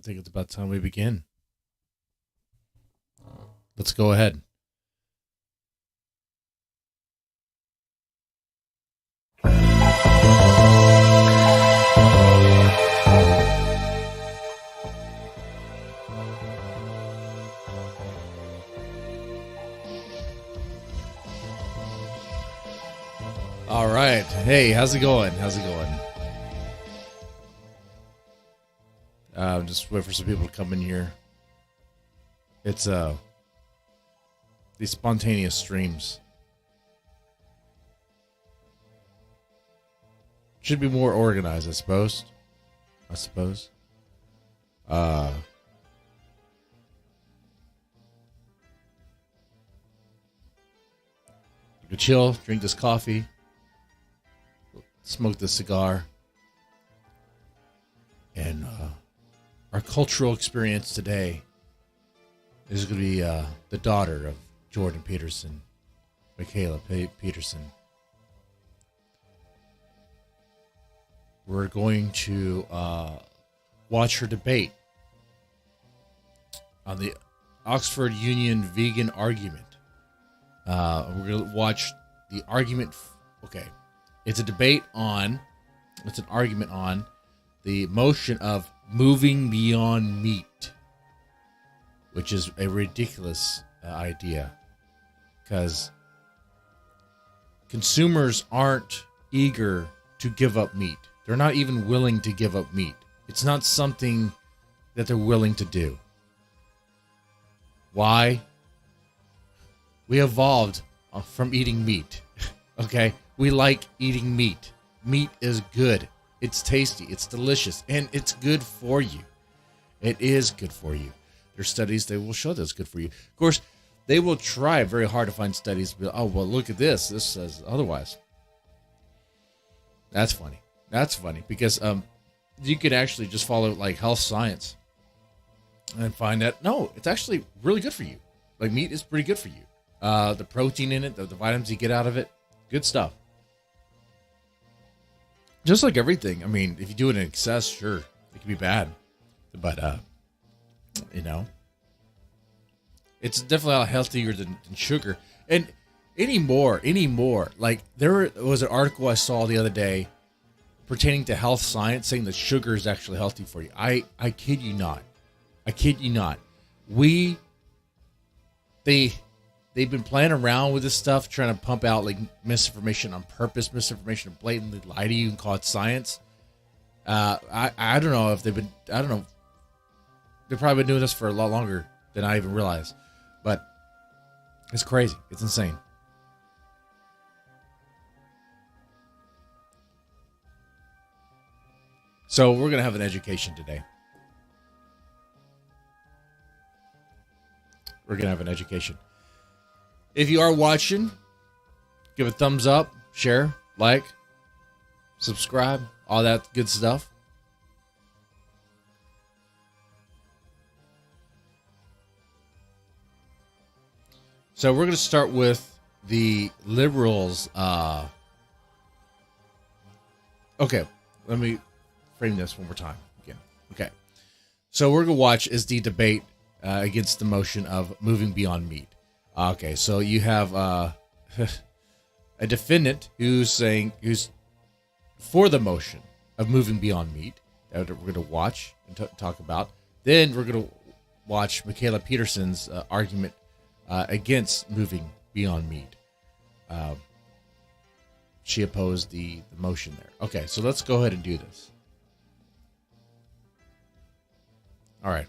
think it's about time we begin. Let's go ahead. All right. Hey, how's it going? Just wait for some people to come in here. It's these spontaneous streams should be more organized, I suppose. You could chill, drink this coffee, smoke this cigar, and our cultural experience today is going to be the daughter of Jordan Peterson, Milkhaila Peterson. We're going to watch her debate on the Oxford Union vegan argument. We're going to watch the argument. Okay. It's an argument on the motion of moving beyond meat, which is a ridiculous idea because consumers aren't eager to give up meat. They're not even willing to give up meat. It's not something that they're willing to do. Why? We evolved from eating meat. Okay? We like eating meat. Meat is good. It's tasty. It's delicious. And it's good for you. It is good for you. There's studies that will show that it's good for you. Of course, they will try very hard to find studies. But, oh, well, look at this. This says otherwise. That's funny. Because you could actually just follow like health science and find that, no, it's actually really good for you. Like meat is pretty good for you. The protein in it, the vitamins you get out of it, good stuff. Just like everything. I mean, if you do it in excess, sure, it can be bad. But, it's definitely a lot healthier than sugar. And anymore. Like, there was an article I saw the other day pertaining to health science saying that sugar is actually healthy for you. I kid you not. They've been playing around with this stuff, trying to pump out like misinformation on purpose, misinformation to blatantly lie to you and call it science. I don't know if they've probably been doing this for a lot longer than I even realized. But it's crazy. It's insane. So we're going to have an education today. If you are watching, give a thumbs up, share, like, subscribe, all that good stuff. So we're going to start with the liberals. Okay, let me frame this one more time again. Okay, so we're going to watch is the debate against the motion of moving beyond meat. Okay, so you have a defendant who's for the motion of moving beyond meat that we're going to watch and talk about. Then we're going to watch Milkhaila Peterson's argument against moving beyond meat. She opposed the motion there. Okay, so let's go ahead and do this. All right.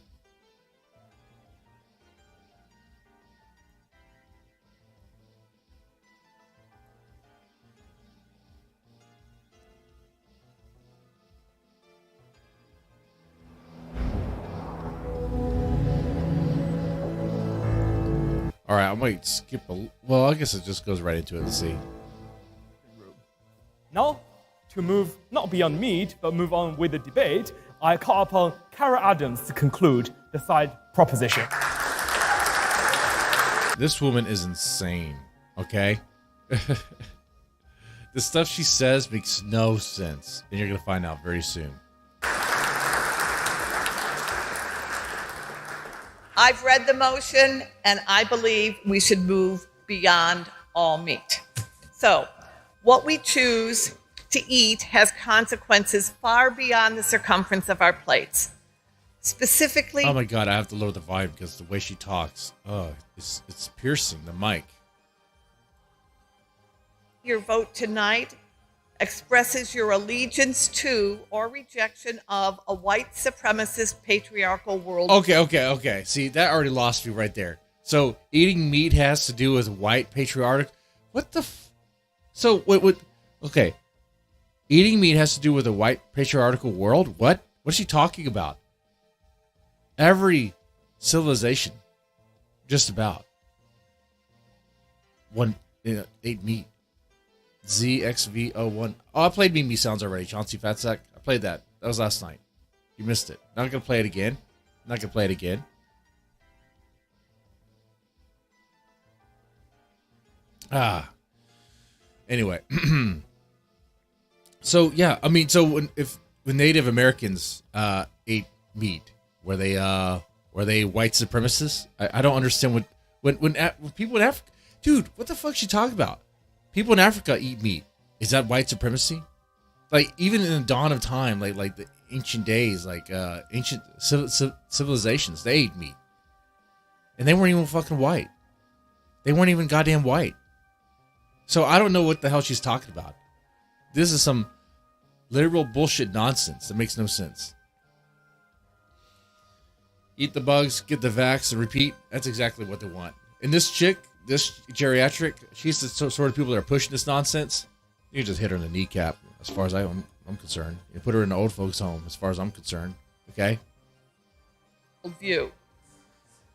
All right, I might skip well, I guess it just goes right into it. Let's see. Now, to move not beyond meat, but move on with the debate, I call upon Kara Adams to conclude the side proposition. This woman is insane, okay? The stuff she says makes no sense, and you're going to find out very soon. I've read the motion, and I believe we should move beyond all meat. So, what we choose to eat has consequences far beyond the circumference of our plates. Specifically, Oh my God, I have to lower the volume because the way she talks, it's piercing the mic. your vote tonight expresses your allegiance to or rejection of a white supremacist patriarchal world. Okay. See, that already lost me right there. So eating meat has to do with white patriarchal. What the? So what? Okay, eating meat has to do with a white patriarchal world. What? What's she talking about? Every civilization, just about, ate meat. ZXV01. Oh, I played Mimi Sounds already. Chauncey Fatsack. I played that. That was last night. You missed it. Not gonna play it again. Not gonna play it again. Anyway. So yeah, I mean, so when Native Americans ate meat, were they white supremacists? I don't understand when people in Africa, dude, what the fuck is she talking about? People in Africa eat meat. Is that white supremacy? Like, even in the dawn of time, like the ancient days, like ancient civilizations, they ate meat, and they weren't even fucking white. They weren't even goddamn white. So I don't know what the hell she's talking about. This is some literal bullshit nonsense that makes no sense. Eat the bugs, get the vax, and repeat. That's exactly what they want. And this chick, this geriatric, she's the sort of people that are pushing this nonsense. You just hit her in the kneecap, as far as I'm concerned. You put her in an old folks' home, as far as I'm concerned. Okay? View.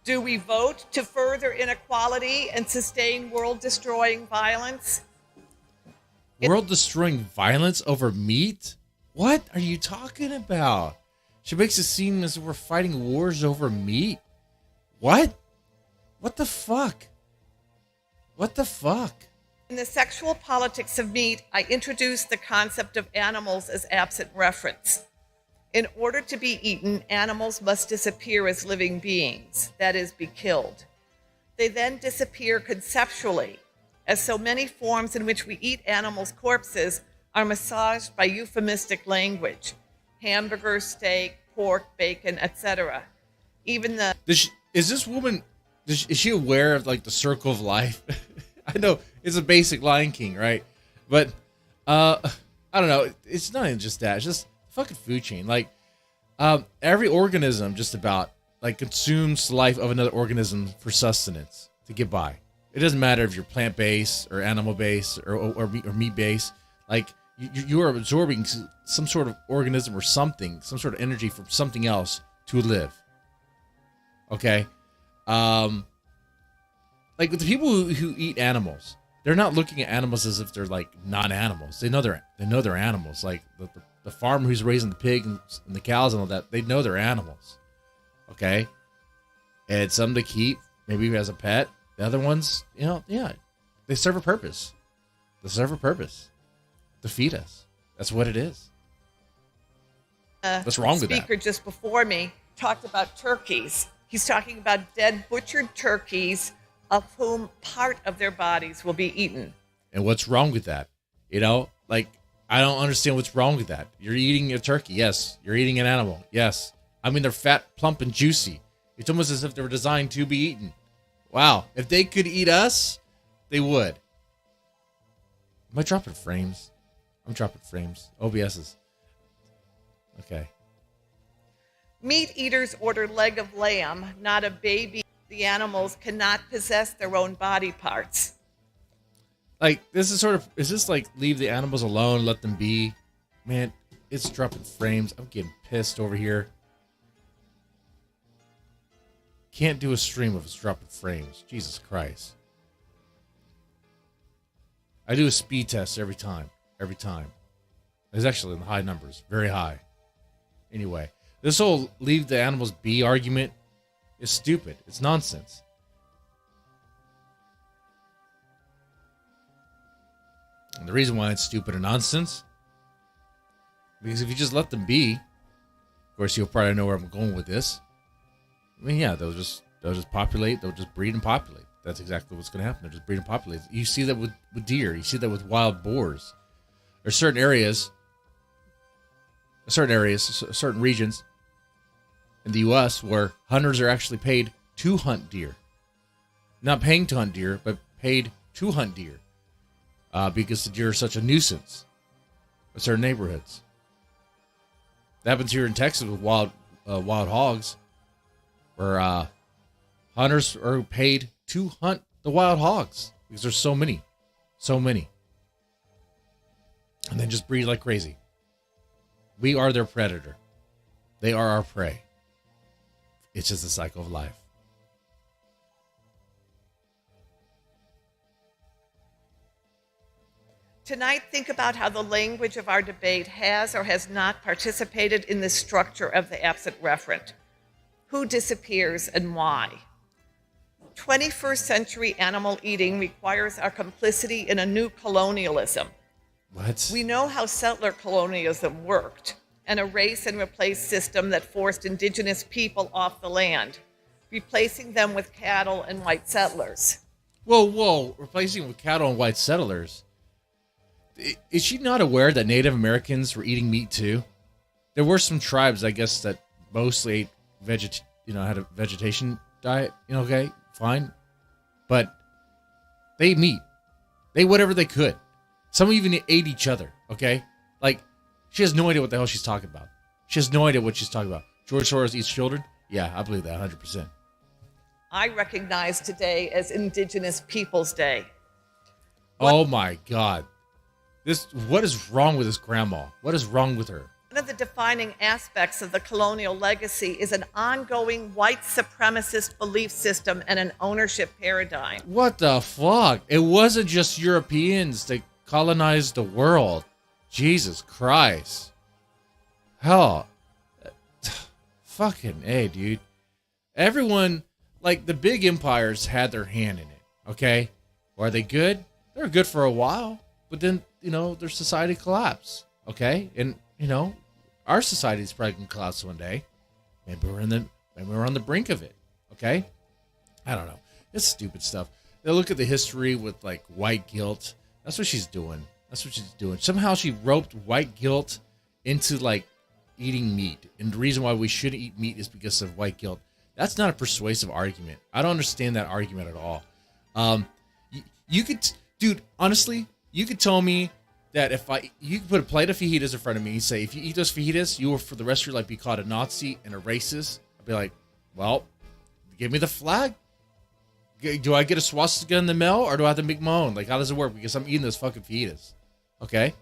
Do we vote to further inequality and sustain world-destroying violence? World-destroying violence over meat? What are you talking about? She makes it seem as if we're fighting wars over meat. What? What the fuck? What the fuck? In the sexual politics of meat, I introduced the concept of animals as absent reference. In order to be eaten, animals must disappear as living beings, that is, be killed. They then disappear conceptually, as so many forms in which we eat animals' corpses are massaged by euphemistic language: hamburger, steak, pork, bacon, etc. Even the... Is this woman, is she aware of, like, the circle of life? I know it's a basic Lion King, right? But, I don't know. It's not even just that. It's just fucking food chain. Like, every organism just about, like, consumes the life of another organism for sustenance to get by. It doesn't matter if you're plant-based or animal-based or meat-based. Like, you are absorbing some sort of organism or something, some sort of energy from something else to live. Okay? Like, with the people who eat animals, they're not looking at animals as if they're, like, non-animals. They know they're animals. Like, the farmer who's raising the pig and the cows and all that, they know they're animals. Okay? And some they keep, maybe as a pet. The other ones, they serve a purpose. They serve a purpose to feed us. That's what it is. What's wrong with that? Speaker just before me talked about turkeys. He's talking about dead, butchered turkeys, of whom part of their bodies will be eaten. And what's wrong with that? Like, I don't understand what's wrong with that. You're eating a turkey. Yes. You're eating an animal. Yes. I mean, they're fat, plump, and juicy. It's almost as if they were designed to be eaten. Wow. If they could eat us, they would. Am I dropping frames? I'm dropping frames. OBS's. Okay. Meat eaters order leg of lamb, not a baby. The animals cannot possess their own body parts. Like, is this like leave the animals alone, let them be? Man, it's dropping frames. I'm getting pissed over here. Can't do a stream if it's dropping frames. Jesus Christ. I do a speed test every time. Every time. It's actually in the high numbers. Very high. Anyway, this whole leave the animals be argument is stupid. It's nonsense. And the reason why it's stupid and nonsense, because if you just let them be, of course you'll probably know where I'm going with this. I mean, yeah, they'll They'll just populate. They'll just breed and populate. That's exactly what's going to happen. They'll just breed and populate. You see that with deer. You see that with wild boars. There's certain areas, certain regions in the U.S. where hunters are actually paid to hunt deer. Not paying to hunt deer, but paid to hunt deer. Because the deer are such a nuisance in certain neighborhoods. That happens here in Texas with wild hogs, where hunters are paid to hunt the wild hogs because there's so many, and then just breed like crazy. We are their predator. They are our prey. It's just a cycle of life. Tonight, think about how the language of our debate has or has not participated in the structure of the absent referent. Who disappears and why? 21st century animal eating requires our complicity in a new colonialism. What? We know how settler colonialism worked, an erase and replace system that forced indigenous people off the land, replacing them with cattle and white settlers. Whoa, replacing with cattle and white settlers. Is she not aware that Native Americans were eating meat too? There were some tribes, I guess, that mostly ate had a vegetation diet. Okay, fine, but they ate meat. They ate whatever they could. Some even ate each other. Okay, like she has no idea what the hell she's talking about. She has no idea what she's talking about. George Soros eats children. Yeah, I believe that 100%. I recognize today as Indigenous Peoples Day. Oh my God. What is wrong with this grandma? What is wrong with her? One of the defining aspects of the colonial legacy is an ongoing white supremacist belief system and an ownership paradigm. What the fuck? It wasn't just Europeans that colonized the world. Jesus Christ. Hell. Fucking A, dude. Everyone, like the big empires had their hand in it, okay? Were they good? They were good for a while, but then, their society collapsed, okay? And, our society is probably going to collapse one day. Maybe we're on the brink of it, okay? I don't know. It's stupid stuff. They look at the history with, like, white guilt. That's what she's doing. Somehow she roped white guilt into, like, eating meat. And the reason why we shouldn't eat meat is because of white guilt. That's not a persuasive argument. I don't understand that argument at all. You could, dude, honestly, you could tell me that you could put a plate of fajitas in front of me and say, if you eat those fajitas, you will for the rest of your life be called a Nazi and a racist. I'd be like, well, give me the flag. Do I get a swastika in the mail or do I have to make my own? Like, how does it work? Because I'm eating those fucking fajitas. Okay?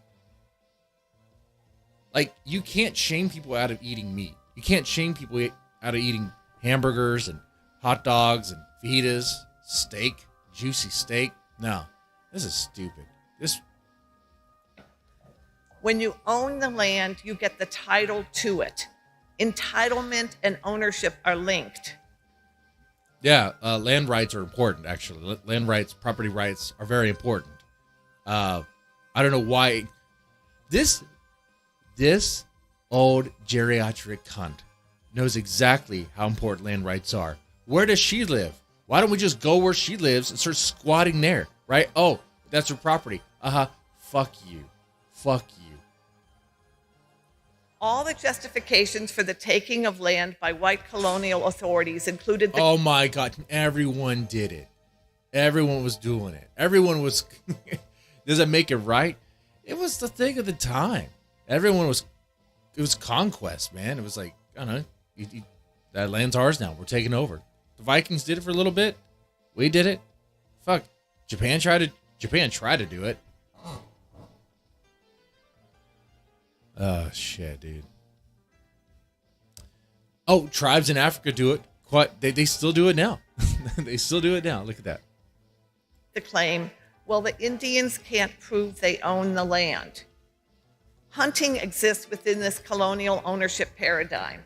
Like, you can't shame people out of eating meat. You can't shame people out of eating hamburgers and hot dogs and fajitas, steak, juicy steak. No, this is stupid. When you own the land, you get the title to it. Entitlement and ownership are linked. Yeah, land rights are important, actually. Land rights, property rights are very important. I don't know why. This old geriatric cunt knows exactly how important land rights are. Where does she live? Why don't we just go where she lives and start squatting there, right? Oh, that's her property. Fuck you. All the justifications for the taking of land by white colonial authorities included Oh my God, everyone did it. Everyone was doing it. Everyone was... Does that make it right? It was the thing of the time. It was conquest, man. It was like, I don't know, that land's ours now. We're taking over. The Vikings did it for a little bit. We did it. Fuck. Japan tried to do it. Oh, shit, dude. Oh, tribes in Africa do it. They still do it now. They still do it now. Look at that. The claim, well, the Indians can't prove they own the land. Hunting exists within this colonial ownership paradigm.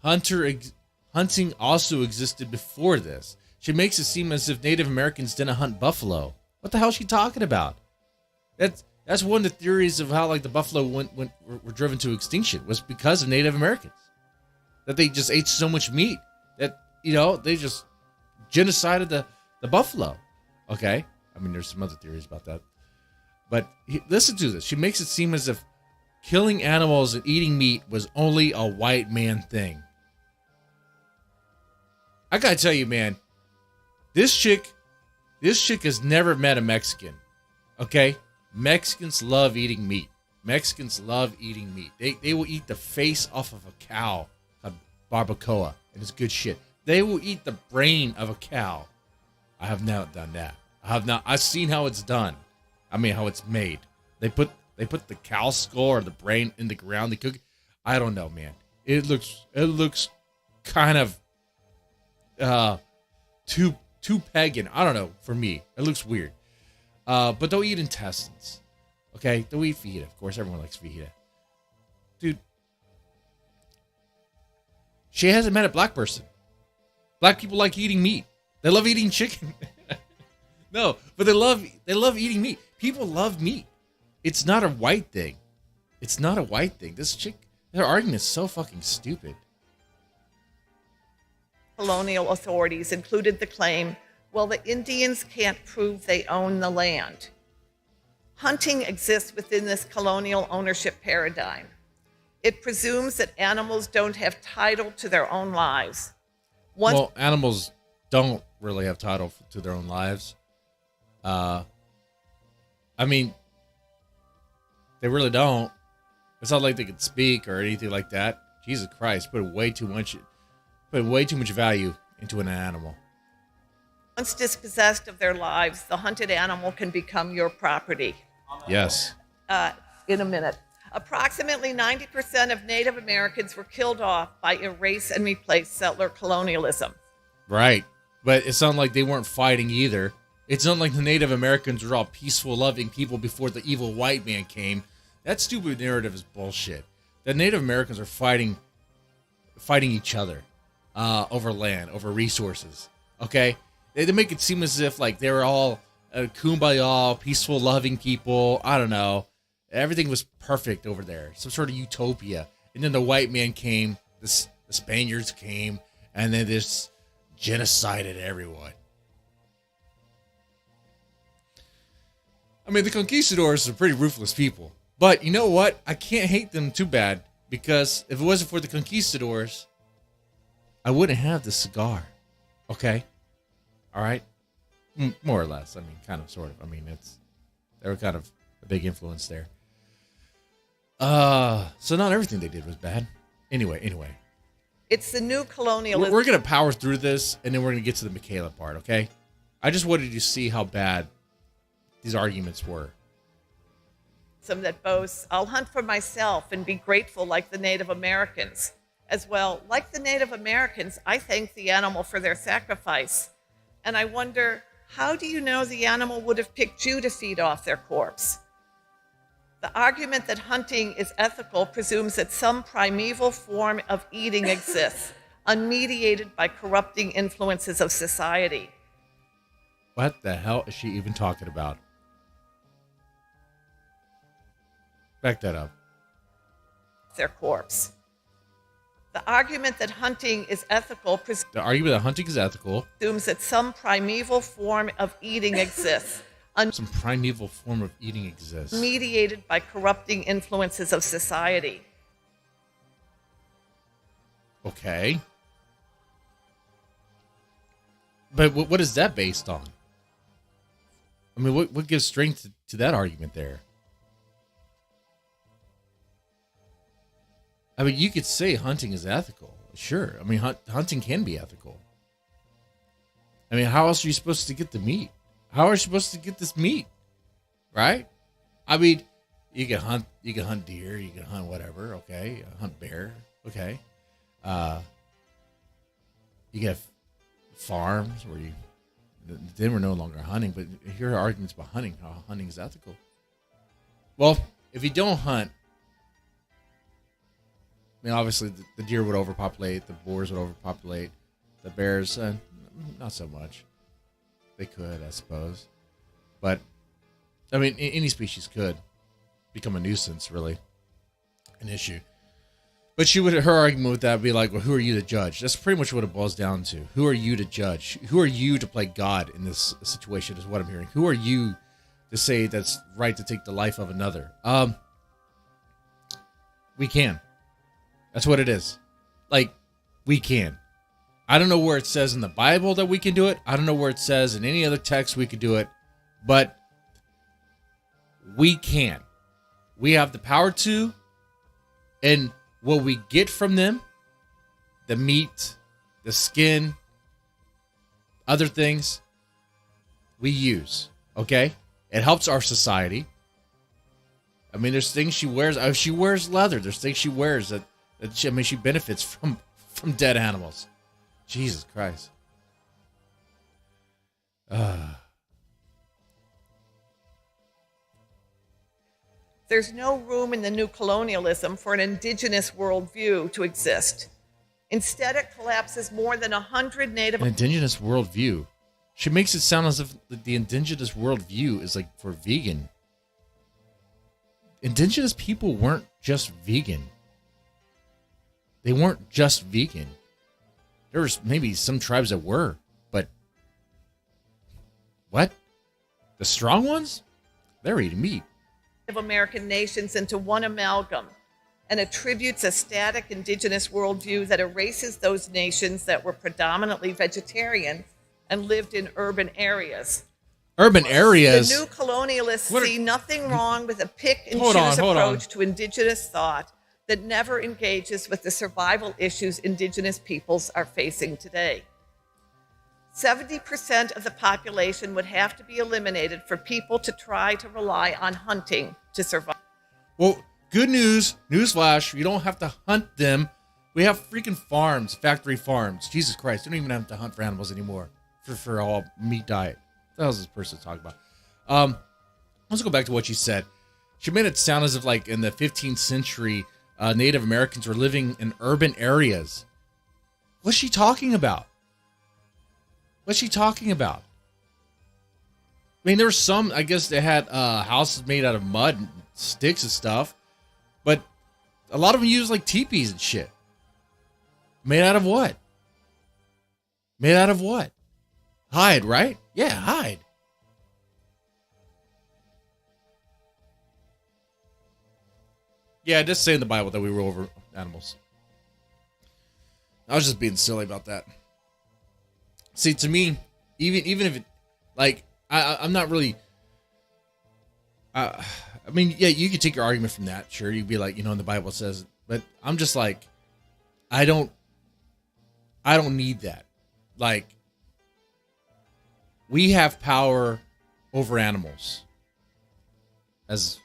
Hunting also existed before this. She makes it seem as if Native Americans didn't hunt buffalo. What the hell is she talking about? That's one of the theories of how, like, the buffalo were driven to extinction was because of Native Americans. That they just ate so much meat that, they just genocided the buffalo. Okay? I mean, there's some other theories about that. But listen to this. She makes it seem as if killing animals and eating meat was only a white man thing. I gotta tell you, man, this chick has never met a Mexican. Okay? Mexicans love eating meat. Mexicans love eating meat. They will eat the face off of a cow called barbacoa, and it's good shit. They will eat the brain of a cow. I have not done that. I've seen how it's done. I mean, how it's made. They put the cow skull or the brain in the ground. They cook it. I don't know, man. It looks kind of too pagan. I don't know. For me, it looks weird. But they'll eat intestines. Okay, they'll eat fajita. Of course, everyone likes fajita. Dude, she hasn't met a black person. Black people like eating meat. They love eating chicken. No, but they love eating meat. People love meat. It's not a white thing. It's not a white thing. This chick, their argument is so fucking stupid. Colonial authorities included the claim, well, the Indians can't prove they own the land. Hunting exists within this colonial ownership paradigm. It presumes that animals don't have title to their own lives. Well, animals don't really have title to their own lives. I mean, they really don't. It's not like they can speak or anything like that. Jesus Christ, put way too much value into an animal. Once dispossessed of their lives, the hunted animal can become your property. Yes. In a minute. Approximately 90% of Native Americans were killed off by erase and replace settler colonialism. Right. But it's not like they weren't fighting either. It's not like the Native Americans were all peaceful, loving people before the evil white man came. That stupid narrative is bullshit. The Native Americans are fighting each other over land, over resources. Okay? They make it seem as if like they were all kumbaya, peaceful, loving people. I don't know. Everything was perfect over there. Some sort of utopia. And then the white man came, the Spaniards came, and then this genocided everyone. I mean, the conquistadors are pretty ruthless people. But you know what? I can't hate them too bad, because if it wasn't for the conquistadors, I wouldn't have this cigar. Okay? All right? More or less. I mean, kind of, sort of. I mean, they were kind of a big influence there. So not everything they did was bad. Anyway. It's the new colonialism. We're going to power through this, and then we're going to get to the Milkhaila part, okay? I just wanted you to see how bad these arguments were. Some that boasts, I'll hunt for myself and be grateful like the Native Americans. As well, like the Native Americans, I thank the animal for their sacrifice. And I wonder, how do you know the animal would have picked you to feed off their corpse? The argument that hunting is ethical presumes that some primeval form of eating exists, unmediated by corrupting influences of society. What the hell is she even talking about? Back that up. Their corpse. The argument that hunting is ethical presumes that some primeval form of eating exists. Some primeval form of eating exists. Mediated by corrupting influences of society. Okay. But what is that based on? I mean, what gives strength to that argument there? I mean, you could say hunting is ethical. Sure. I mean, hunting can be ethical. I mean, how else are you supposed to get the meat? How are you supposed to get this meat? Right? I mean, you can hunt deer, you can hunt whatever, okay? Hunt bear, okay? You get farms where then we're no longer hunting, but here are arguments about hunting, how hunting is ethical. Well, if you don't hunt, I mean, obviously the deer would overpopulate, the boars would overpopulate, the bears, not so much. They could, I suppose. But, I mean, any species could become a nuisance, really. An issue. But her argument with that would be like, well, who are you to judge? That's pretty much what it boils down to. Who are you to judge? Who are you to play God in this situation is what I'm hearing. Who are you to say that's right to take the life of another? We can. That's what it is. Like, we can. I don't know where it says in the Bible that we can do it. I don't know where it says in any other text we could do it. But we can. We have the power to. And what we get from them, the meat, the skin, other things, we use. Okay? It helps our society. I mean, there's things she wears. She wears leather. There's things she wears that she benefits from dead animals. Jesus Christ. There's no room in the new colonialism for an indigenous worldview to exist. Instead, it collapses more than 100 native... An indigenous worldview. She makes it sound as if the indigenous worldview is like for vegan. Indigenous people weren't just vegan. They weren't just vegan. There was maybe some tribes that were, but what? The strong ones? They're eating meat. Of American nations into one amalgam and attributes a static indigenous worldview that erases those nations that were predominantly vegetarian and lived in urban areas. Urban areas? The new colonialists see nothing wrong with a pick-and-choose approach to indigenous thought that never engages with the survival issues indigenous peoples are facing today. 70% of the population would have to be eliminated for people to try to rely on hunting to survive. Well, good news, newsflash, you don't have to hunt them. We have freaking farms, factory farms. Jesus Christ, you don't even have to hunt for animals anymore for all meat diet. What the hell is this person talking about? Let's go back to what she said. She made it sound as if like in the 15th century, Native Americans were living in urban areas. What's she talking about? What's she talking about? I mean, there were some, I guess they had houses made out of mud and sticks and stuff, but a lot of them use like teepees and shit. Made out of what? Made out of what? Hide, right? Yeah, hide. Yeah, it does say in the Bible that we were over animals. I was just being silly about that. See, to me, even if it, like, I'm not really. I mean, yeah, you could take your argument from that. Sure, you'd be like, you know, the Bible says, but I'm just like, I don't need that. Like, we have power over animals as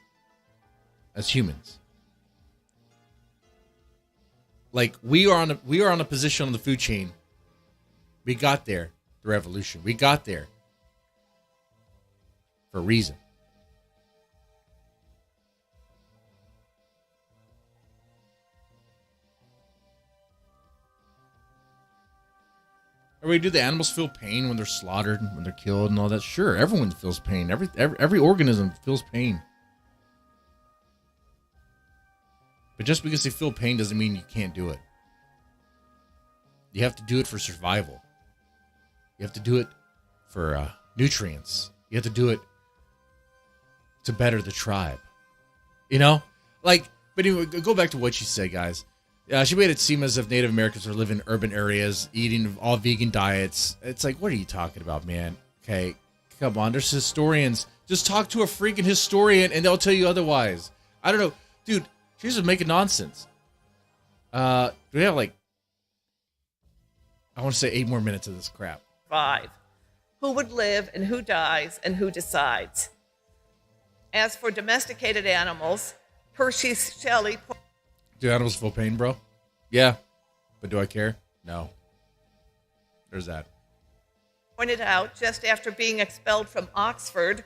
humans. Like, we are on a position on the food chain. We got there through evolution. We got there for a reason. Do the animals feel pain when they're slaughtered, when they're killed, and all that? Sure, everyone feels pain. Every organism feels pain. But just because they feel pain doesn't mean you can't do it. You have to do it for survival. You have to do it for nutrients. You have to do it to better the tribe. You know? Like, but anyway, go back to what she said, guys. She made it seem as if Native Americans are living in urban areas, eating all vegan diets. It's like, what are you talking about, man? Okay, come on. There's historians. Just talk to a freaking historian and they'll tell you otherwise. I don't know. Dude, she's just making nonsense. Do we have like, I want to say 8 more minutes of this crap. 5. Who would live and who dies and who decides? As for domesticated animals, Percy Shelley... Do animals feel pain, bro? Yeah. But do I care? No. There's that. Pointed out just after being expelled from Oxford,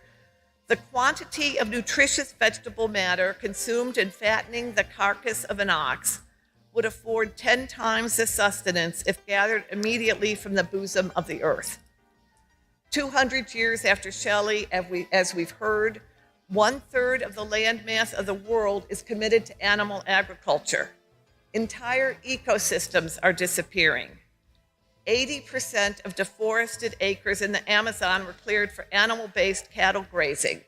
the quantity of nutritious vegetable matter consumed in fattening the carcass of an ox would afford 10 times the sustenance if gathered immediately from the bosom of the earth. 200 years after Shelley, as we've heard, 1/3 of the landmass of the world is committed to animal agriculture. Entire ecosystems are disappearing. 80% of deforested acres in the Amazon were cleared for animal-based cattle grazing.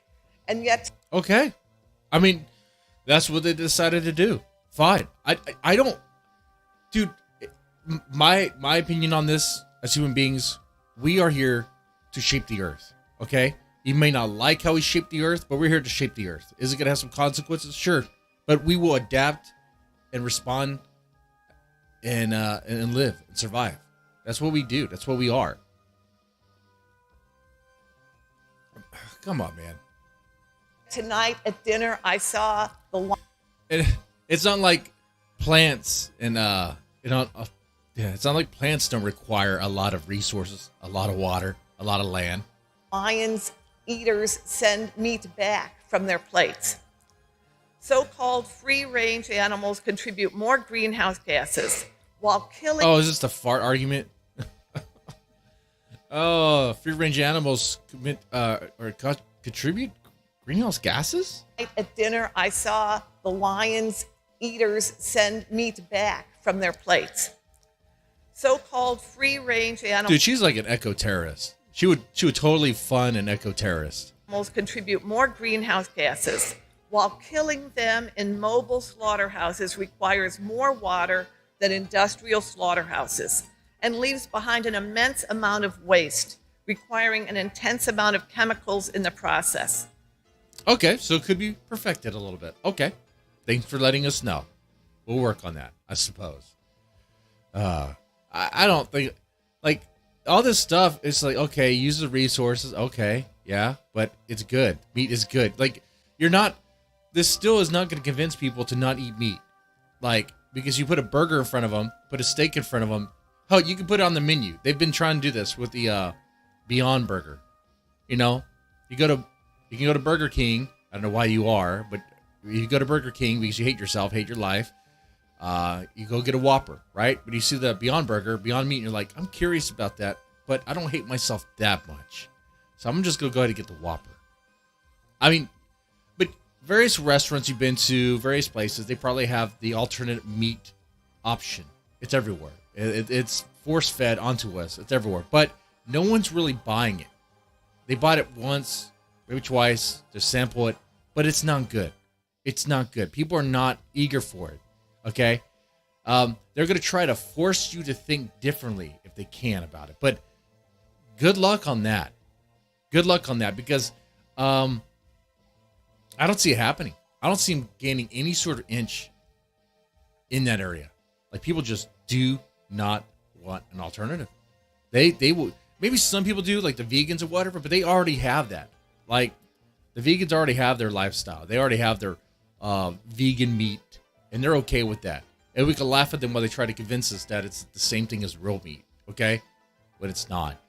And yet, Okay. I mean, that's what they decided to do. Fine. I don't, dude, my opinion on this, as human beings, we are here to shape the earth. Okay. You may not like how we shape the earth, but we're here to shape the earth. Is it going to have some consequences? Sure. But we will adapt and respond and live and survive. That's what we do. That's what we are. Come on, man. tonight at dinner, I saw the It's not like plants and it's not like plants don't require a lot of resources, a lot of water, a lot of land. lions eaters send meat back from their plates. So-called free-range animals contribute more greenhouse gases while killing. Oh, is this the fart argument? Oh, free-range animals contribute greenhouse gases? At dinner, I saw the lions eaters send meat back from their plates. So-called free-range animals. Dude, she's like an eco-terrorist. She would totally fund an eco-terrorist. Animals contribute more greenhouse gases, while killing them in mobile slaughterhouses requires more water than industrial slaughterhouses and leaves behind an immense amount of waste, requiring an intense amount of chemicals in the process. Okay, so it could be perfected a little bit. Okay. Thanks for letting us know. We'll work on that, I suppose. I don't think, like, all this stuff, it's like, okay, use the resources. Okay, yeah, but it's good. Meat is good. Like, this still is not going to convince people to not eat meat. Like, because you put a burger in front of them, put a steak in front of them. Hell, you can put it on the menu. They've been trying to do this with the Beyond Burger. You know, you can go to Burger King. I don't know why you are, but you go to Burger King because you hate yourself, hate your life. You go get a Whopper, right? But you see the Beyond Burger, Beyond Meat, and you're like, I'm curious about that, but I don't hate myself that much. So I'm just going to go ahead and get the Whopper. I mean, but various restaurants you've been to, various places, they probably have the alternate meat option. It's everywhere. It's force-fed onto us. It's everywhere. But no one's really buying it. They bought it once, maybe twice, to sample it, but it's not good. It's not good. People are not eager for it. Okay? They're going to try to force you to think differently if they can about it. But good luck on that. Good luck on that, because I don't see it happening. I don't see them gaining any sort of inch in that area. Like, people just do not want an alternative. They will. Maybe some people do, like the vegans or whatever, but they already have that. Like, the vegans already have their lifestyle. They already have their vegan meat, and they're okay with that. And we can laugh at them while they try to convince us that it's the same thing as real meat, okay? But it's not.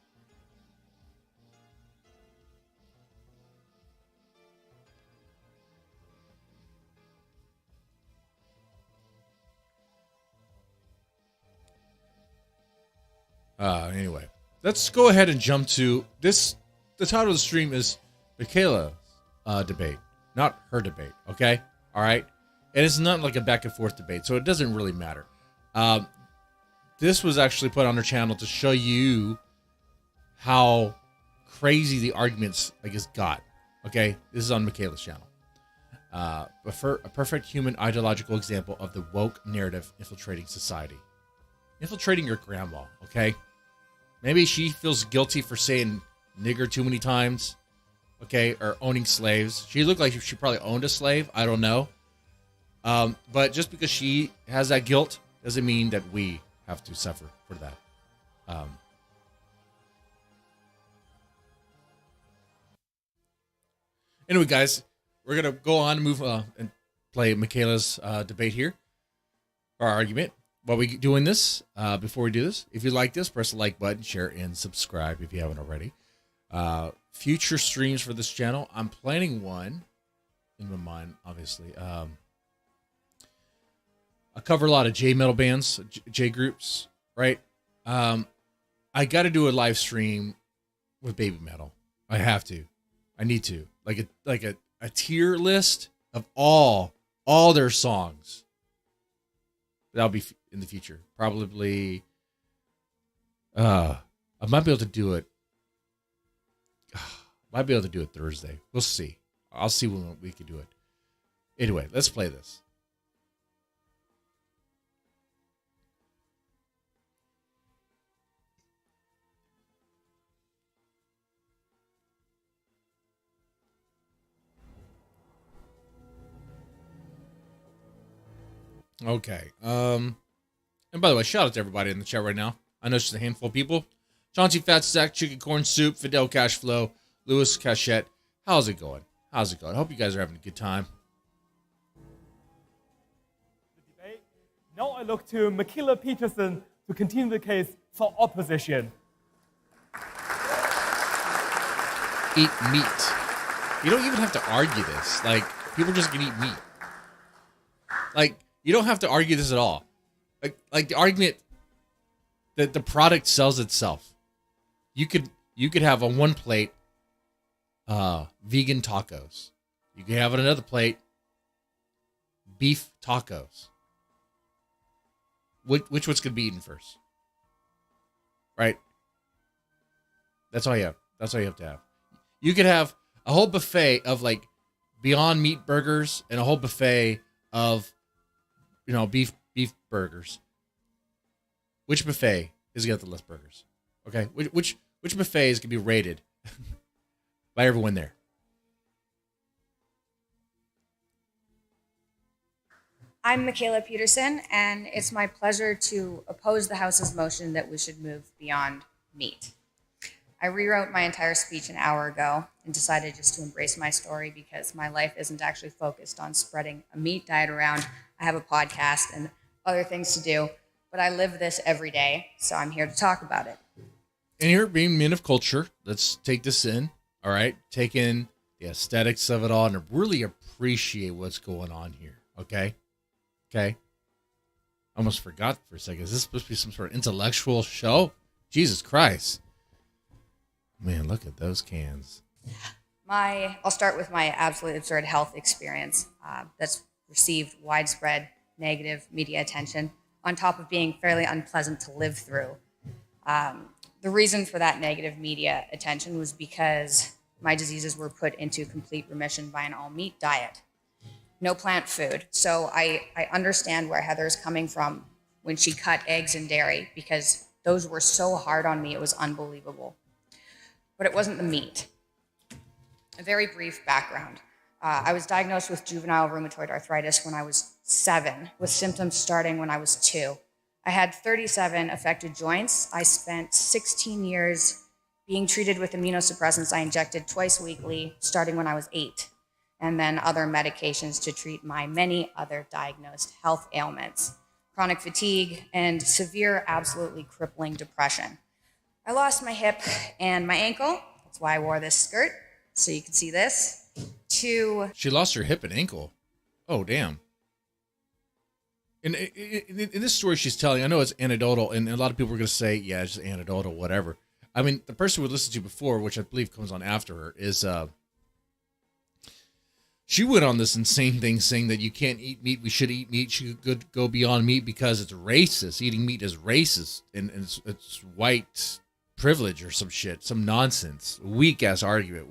Anyway, let's go ahead and jump to this. The title of the stream is Milkhaila's debate, not her debate, okay? All right? And it's not like a back and forth debate, so it doesn't really matter. This was actually put on her channel to show you how crazy the arguments, I guess, got. Okay? This is on Milkhaila's channel. A perfect human ideological example of the woke narrative infiltrating society. Infiltrating your grandma, okay? Maybe she feels guilty for saying nigger too many times, okay? Or owning slaves. She looked like she probably owned a slave. I don't know. But just because she has that guilt doesn't mean that we have to suffer for that. Anyway, guys, we're going to go on and move and play Milkhaila's debate here, our argument. While we're doing this, before we do this, if you like this, press the like button, share, and subscribe if you haven't already. Future streams for this channel, I'm planning one in my mind, obviously. I cover a lot of J metal bands, J groups, right? I got to do a live stream with baby metal. I have to. I need to. Like a tier list of all their songs. That'll be in the future. Probably. I might be able to do it. Might be able to do it Thursday. We'll see. I'll see when we can do it. Anyway, let's play this. Okay. And by the way, shout out to everybody in the chat right now. I know it's just a handful of people. Chauncey Fat Stack, Chicken Corn Soup, Fidel Cashflow, Louis Cachette. How's it going? How's it going? I hope you guys are having a good time. Now I look to Milkhaila Peterson to continue the case for opposition. Eat meat. You don't even have to argue this. Like, people just can eat meat. Like, you don't have to argue this at all. Like the argument that the product sells itself. You could have on one plate vegan tacos. You could have on another plate beef tacos. Which one's gonna be eaten first? Right? That's all you have. That's all you have to have. You could have a whole buffet of like Beyond Meat burgers and a whole buffet of beef burgers. Which buffet is gonna get the less burgers? Okay, which buffet is gonna be rated by everyone there? I'm Milkhaila Peterson, and it's my pleasure to oppose the House's motion that we should move beyond meat. I rewrote my entire speech an hour ago and decided just to embrace my story because my life isn't actually focused on spreading a meat diet around. I have a podcast and other things to do, but I live this every day, so I'm here to talk about it. And here, being men of culture, let's take this in, all right? Take in the aesthetics of it all and really appreciate what's going on here, okay? Okay. Almost forgot for a second. Is this supposed to be some sort of intellectual show? Jesus Christ. Man, look at those cans. I'll start with my absolutely absurd health experience that's received widespread negative media attention on top of being fairly unpleasant to live through. The reason for that negative media attention was because my diseases were put into complete remission by an all-meat diet. No plant food. So I understand where Heather's coming from when she cut eggs and dairy because those were so hard on me, it was unbelievable. But it wasn't the meat. A very brief background. I was diagnosed with juvenile rheumatoid arthritis when I was 7, with symptoms starting when I was 2. I had 37 affected joints. I spent 16 years being treated with immunosuppressants I injected twice weekly, starting when I was 8. And then other medications to treat my many other diagnosed health ailments, chronic fatigue, and severe, absolutely crippling depression. I lost my hip and my ankle. That's why I wore this skirt, so you can see this. She lost her hip and ankle. Oh, damn. In this story she's telling, I know it's anecdotal, and a lot of people are going to say, yeah, it's just anecdotal, whatever. I mean, the person we listened to before, which I believe comes on after her, is... She went on this insane thing saying that you can't eat meat. We should eat meat. She could go beyond meat because it's racist. Eating meat is racist. And it's white privilege or some shit. Some nonsense. Weak ass argument.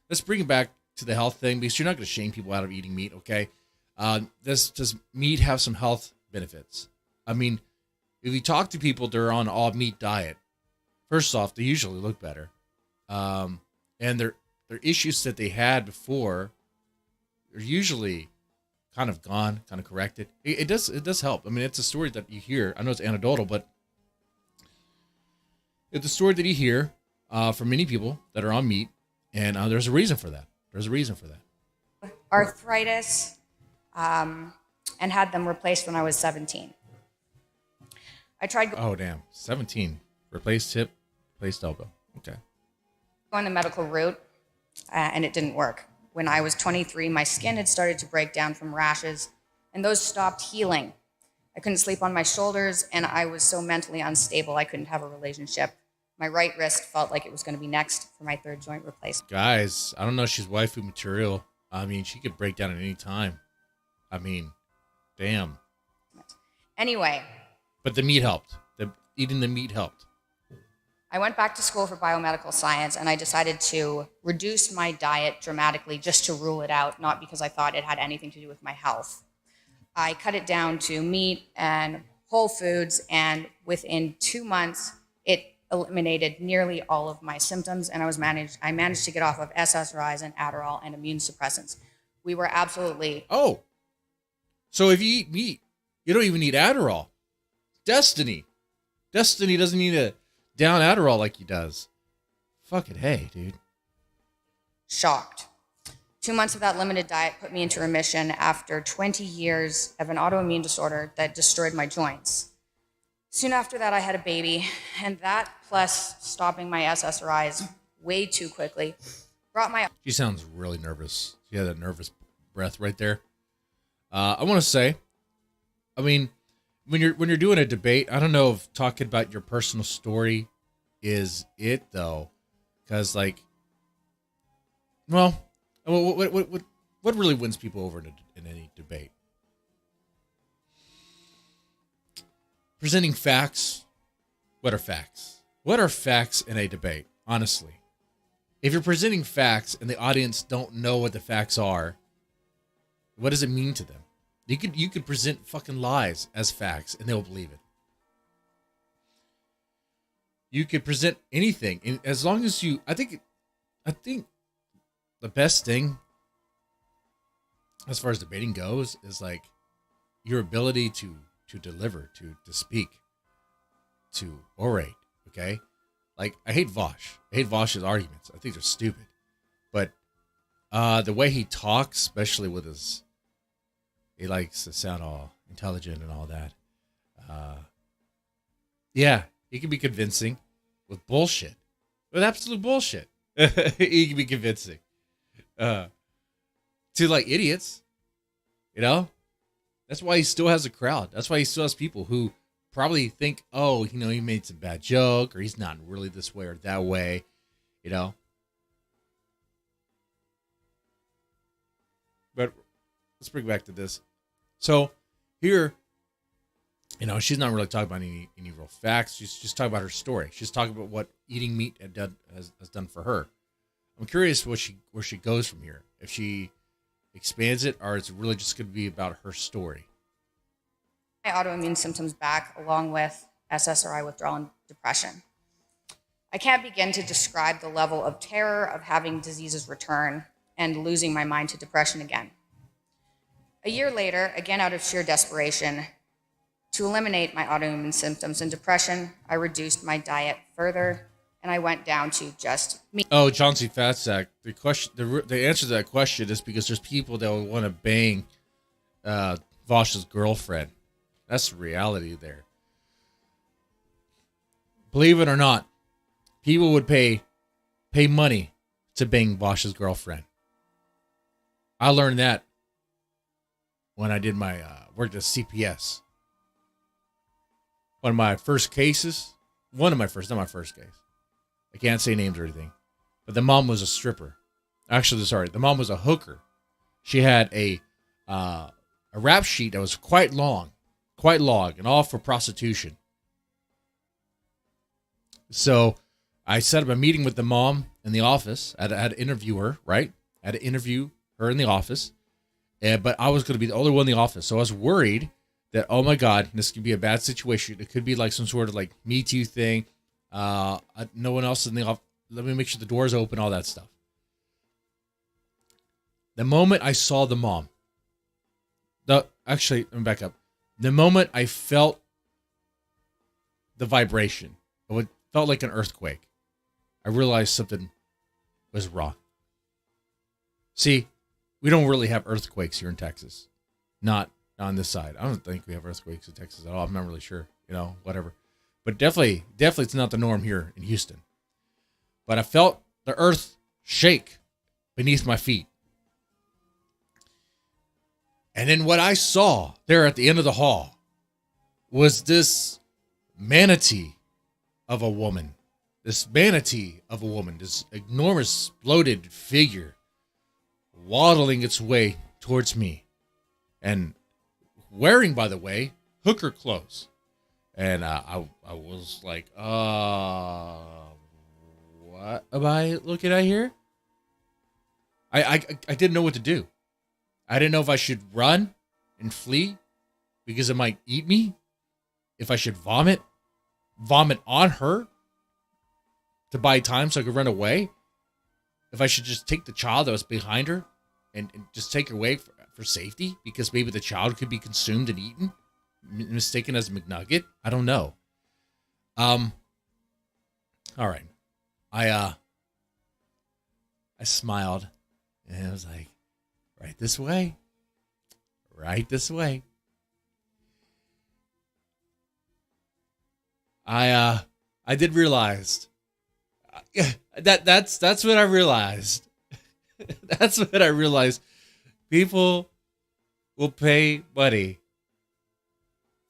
Let's bring it back to the health thing because you're not going to shame people out of eating meat, okay? Does meat have some health benefits? I mean, if you talk to people that are on an all meat diet, first off, they usually look better. And their issues that they had before are usually kind of gone, kind of corrected. It does help. I mean, it's a story that you hear. I know it's anecdotal, but it's a story that you hear from many people that are on meat, and there's a reason for that. Arthritis, and had them replaced when I was 17. I tried. Oh, damn. 17. Replaced hip, replaced elbow. Okay. Going the medical route, and it didn't work. When I was 23, my skin had started to break down from rashes, and those stopped healing. I couldn't sleep on my shoulders, and I was so mentally unstable I couldn't have a relationship. My right wrist felt like it was going to be next for my third joint replacement. Guys, I don't know if she's waifu material. I mean, she could break down at any time. I mean, damn. Anyway, But the meat helped. Eating the meat helped. I went back to school for biomedical science, and I decided to reduce my diet dramatically just to rule it out, not because I thought it had anything to do with my health. I cut it down to meat and whole foods, and within 2 months, it eliminated nearly all of my symptoms, and I managed to get off of SSRIs and Adderall and immune suppressants. We were absolutely... Oh. So if you eat meat, you don't even need Adderall. Destiny doesn't need to down Adderall like he does. Fucking hey, dude. shocked. 2 months of that limited diet put me into remission after 20 years of an autoimmune disorder that destroyed my joints. Soon after that, I had a baby, and that plus stopping my SSRIs way too quickly brought my... She sounds really nervous. She had that nervous breath right there. I want to say, I mean, when you're doing a debate, I don't know if talking about your personal story is it though, because like, well, what really wins people over in any debate? Presenting facts. What are facts? What are facts in a debate? Honestly, if you're presenting facts and the audience don't know what the facts are, what does it mean to them? You could present fucking lies as facts and they'll believe it. You could present anything, and as long as you, I think the best thing as far as debating goes is like your ability to deliver, to speak, to orate. Okay, like I hate Vosh. I hate Vosh's arguments. I think they're stupid, but the way he talks, especially with his, he likes to sound all intelligent and all that. Yeah, he can be convincing with bullshit, with absolute bullshit. He can be convincing to like idiots, you know. That's why he still has a crowd. That's why he still has people who probably think, oh, you know, he made some bad joke, or he's not really this way or that way, you know. But let's bring back to this. So here, you know, she's not really talking about any real facts. She's just talking about her story. She's talking about what eating meat has done for her. I'm curious where she goes from here. If she expands it, or it's really just going to be about her story. My autoimmune symptoms back, along with SSRI withdrawal and depression. I can't begin to describe the level of terror of having diseases return and losing my mind to depression again. A year later, again out of sheer desperation, to eliminate my autoimmune symptoms and depression, I reduced my diet further, and I went down to just meat. Oh, John C. Fatsack. The answer to that question is because there's people that will want to bang Vosh's girlfriend. That's the reality there. Believe it or not, people would pay money to bang Vosh's girlfriend. I learned that when I did my worked at CPS. Not my first case. I can't say names or anything. But the mom was a stripper. Actually, sorry, the mom was a hooker. She had a rap sheet that was quite long, and all for prostitution. So I set up a meeting with the mom in the office. I had to interview her, right? I had to interview her in the office. But I was going to be the only one in the office. So I was worried that, oh my God, this could be a bad situation. It could be like some sort of like Me Too thing. No one else in the office. Let me make sure the door's open, all that stuff. The moment I saw the mom, actually, let me back up. The moment I felt the vibration, it felt like an earthquake. I realized something was wrong. See, we don't really have earthquakes here in Texas. Not on this side. I don't think we have earthquakes in Texas at all. I'm not really sure. You know, whatever. But definitely it's not the norm here in Houston. But I felt the earth shake beneath my feet. And then what I saw there at the end of the hall was this manatee of a woman. This enormous bloated figure waddling its way towards me. And wearing, by the way, hooker clothes. And I was like, what am I looking at here? I didn't know what to do. I didn't know if I should run and flee because it might eat me. If I should vomit on her to buy time so I could run away. If I should just take the child that was behind her and just take her away for safety because maybe the child could be consumed and eaten, mistaken as a McNugget. I don't know. All right. I smiled and I was like, right this way. Right this way. I did realize that's what I realized. That's what I realized. People will pay money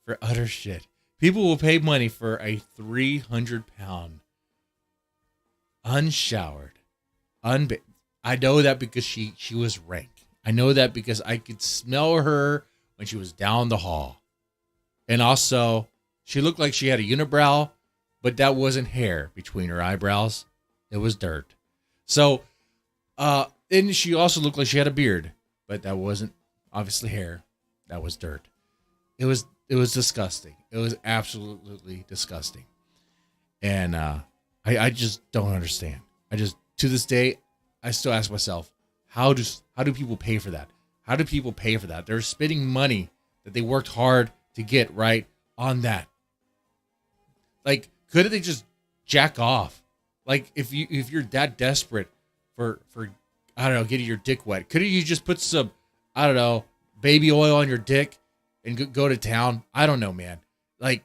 for utter shit. People will pay money for a 300-pound unshowered, I know that because she was rank. I know that because I could smell her when she was down the hall. And also, she looked like she had a unibrow, but that wasn't hair between her eyebrows. It was dirt. So, and she also looked like she had a beard, but that wasn't obviously hair. That was dirt. It was disgusting. It was absolutely disgusting. And I just don't understand. To this day, I still ask myself, how do people pay for that? How do people pay for that? They're spending money that they worked hard to get right on that. Like, couldn't they just jack off? Like, if you're that desperate for I don't know, getting your dick wet, couldn't you just put some, I don't know, baby oil on your dick and go to town? I don't know, man. Like,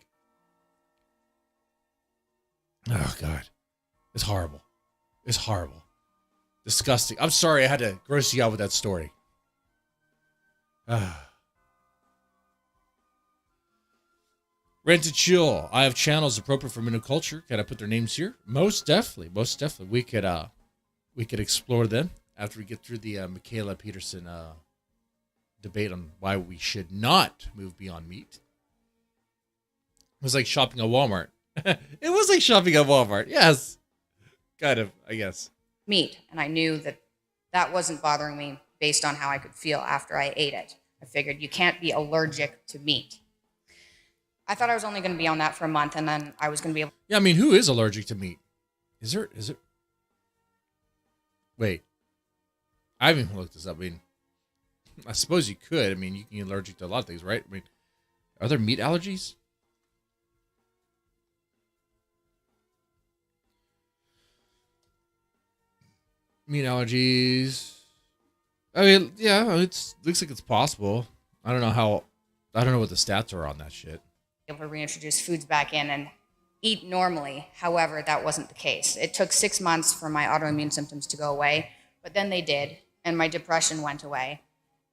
oh God, it's horrible. It's horrible. Disgusting. I'm sorry I had to gross you out with that story. Rent to Chill. I have channels appropriate for middle culture. Can I put their names here? Most definitely. Most definitely. We could explore them after we get through the Milkhaila Peterson debate on why we should not move beyond meat. It was like shopping at Walmart. It was like shopping at Walmart. Yes. Kind of, I guess. Meat, and I knew that wasn't bothering me based on how I could feel after I ate it. I figured you can't be allergic to meat. I thought I was only going to be on that for a month, and then I was going to be able... Yeah, I mean, who is allergic to meat? Is there... Wait. I haven't even looked this up. I mean, I suppose you could. I mean, you can get allergic to a lot of things, right? I mean, are there meat allergies? Meat allergies. I mean, yeah, it looks like it's possible. I don't know what the stats are on that shit. Able to reintroduce foods back in and eat normally. However, that wasn't the case. It took 6 months for my autoimmune symptoms to go away, but then they did, and my depression went away,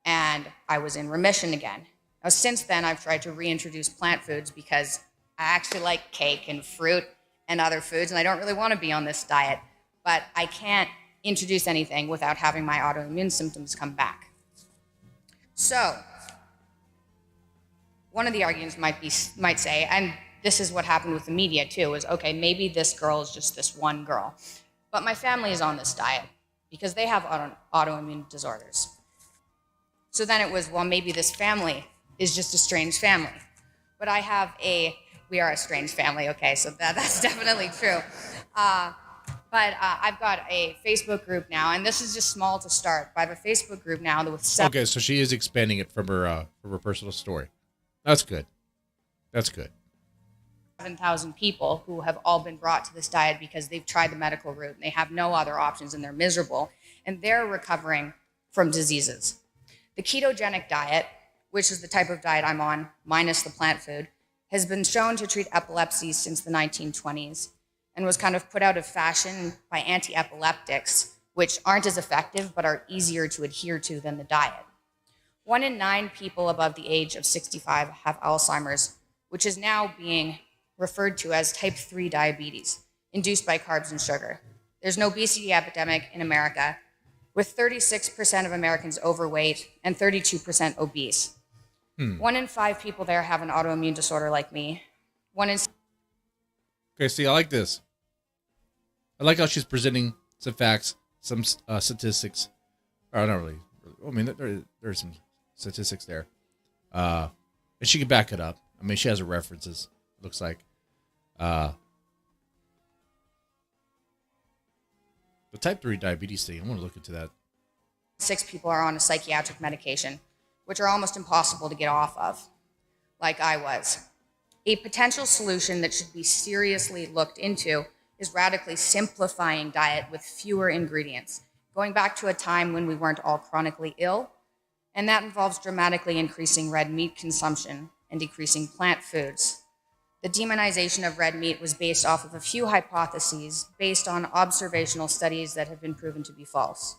and I was in remission again. Now, since then, I've tried to reintroduce plant foods because I actually like cake and fruit and other foods, and I don't really want to be on this diet, but I can't introduce anything without having my autoimmune symptoms come back. So, one of the arguments might say, and this is what happened with the media too, is okay, maybe this girl is just this one girl. But my family is on this diet because they have autoimmune disorders. So then it was, well, maybe this family is just a strange family. But we are a strange family, okay, so that's definitely true. But I've got a Facebook group now, and this is just small to start. But I have a Facebook group now with Okay, so she is expanding it from her personal story. That's good. That's good. 7,000 people who have all been brought to this diet because they've tried the medical route and they have no other options and they're miserable and they're recovering from diseases. The ketogenic diet, which is the type of diet I'm on, minus the plant food, has been shown to treat epilepsy since the 1920s and was kind of put out of fashion by anti-epileptics, which aren't as effective but are easier to adhere to than the diet. 1 in 9 people above the age of 65 have Alzheimer's, which is now being referred to as type 3 diabetes, induced by carbs and sugar. There's an obesity epidemic in America, with 36% of Americans overweight and 32% obese. 1 in 5 people there have an autoimmune disorder like me. 1 in Okay, see, I like this. I like how she's presenting some facts, some statistics. Or not really. I mean, there's some statistics there. And she can back it up. I mean, she has her references, it looks like. The type 3 diabetes thing, I want to look into that. 6 people are on a psychiatric medication, which are almost impossible to get off of, like I was. A potential solution that should be seriously looked into is radically simplifying diet with fewer ingredients, going back to a time when we weren't all chronically ill, and that involves dramatically increasing red meat consumption and decreasing plant foods. The demonization of red meat was based off of a few hypotheses based on observational studies that have been proven to be false.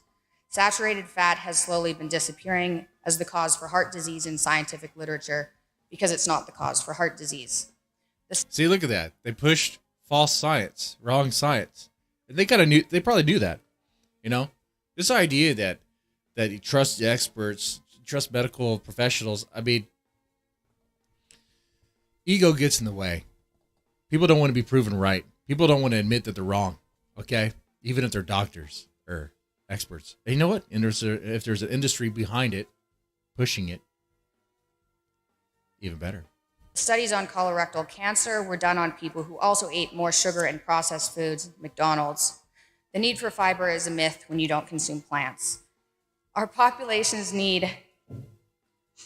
Saturated fat has slowly been disappearing as the cause for heart disease in scientific literature because it's not the cause for heart disease. See, look at that. They pushed false science, wrong science. And they kind of knew, they probably knew that. You know? This idea that you trust the experts, you trust medical professionals, I mean, ego gets in the way. People don't want to be proven right. People don't want to admit that they're wrong, okay? Even if they're doctors or experts. And you know what? And if there's an industry behind it, pushing it, even better. Studies on colorectal cancer were done on people who also ate more sugar and processed foods, McDonald's. The need for fiber is a myth when you don't consume plants. Our populations need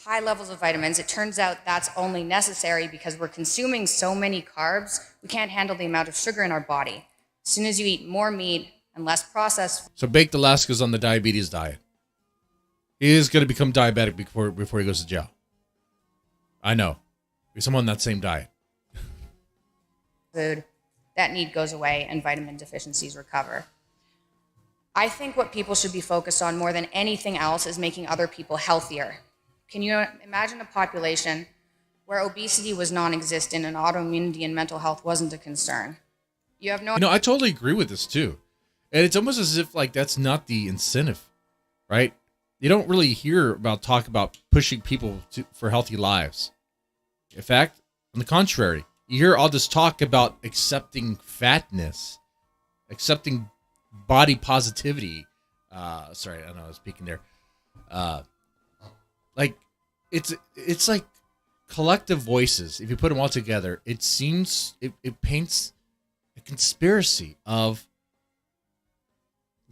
high levels of vitamins. It turns out that's only necessary because we're consuming so many carbs, we can't handle the amount of sugar in our body. As soon as you eat more meat and less processed. So Baked Alaska's on the diabetes diet. He is going to become diabetic before he goes to jail. I know. Because I'm on that same diet. Food, that need goes away and vitamin deficiencies recover. I think what people should be focused on more than anything else is making other people healthier. Can you imagine a population where obesity was non-existent and autoimmunity and mental health wasn't a concern? You have no... You know, I totally agree with this too. And it's almost as if like that's not the incentive, right? You don't really hear talk about pushing people for healthy lives. In fact, on the contrary, you hear all this talk about accepting fatness, accepting body positivity. Sorry, I don't know, I was speaking there. Like it's like collective voices. If you put them all together, it seems it paints a conspiracy of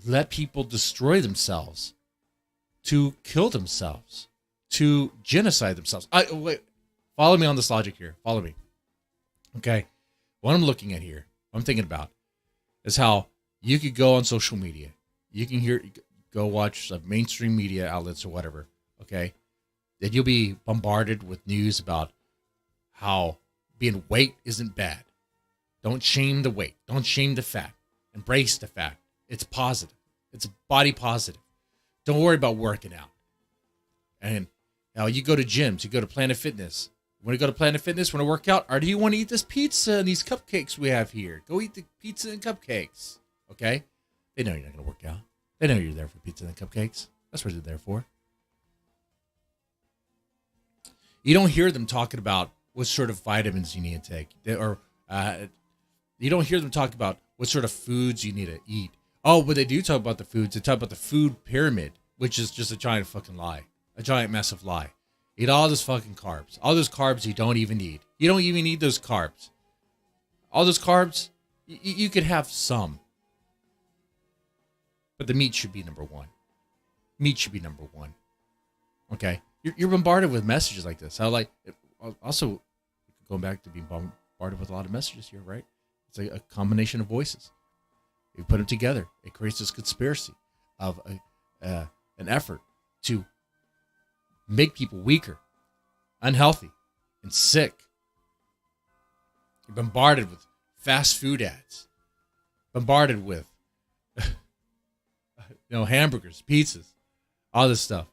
let people destroy themselves, to kill themselves, to genocide themselves. Wait, follow me on this logic here. Follow me. Okay. What I'm looking at here, what I'm thinking about, is how you could go on social media. You can go watch some mainstream media outlets or whatever. Okay. That you'll be bombarded with news about how being weight isn't bad. Don't shame the weight. Don't shame the fat. Embrace the fat. It's positive. It's body positive. Don't worry about working out. And now you go to gyms, you go to Planet Fitness. You want to go to Planet Fitness, want to work out, or do you want to eat this pizza and these cupcakes we have here? Go eat the pizza and cupcakes. Okay? They know you're not going to work out. They know you're there for pizza and cupcakes. That's what they're there for. You don't hear them talking about what sort of vitamins you need to take. You don't hear them talk about what sort of foods you need to eat. Oh, but they do talk about the foods. They talk about the food pyramid, which is just a giant fucking lie. A giant massive lie. Eat all those fucking carbs. All those carbs you don't even need. You don't even need those carbs. All those carbs, you could have some. But the meat should be number one. Meat should be number one. Okay? You're bombarded with messages like this. Also, going back to being bombarded with a lot of messages here, right? It's a combination of voices. You put them together. It creates this conspiracy of an effort to make people weaker, unhealthy, and sick. You're bombarded with fast food ads. Bombarded with hamburgers, pizzas, all this stuff.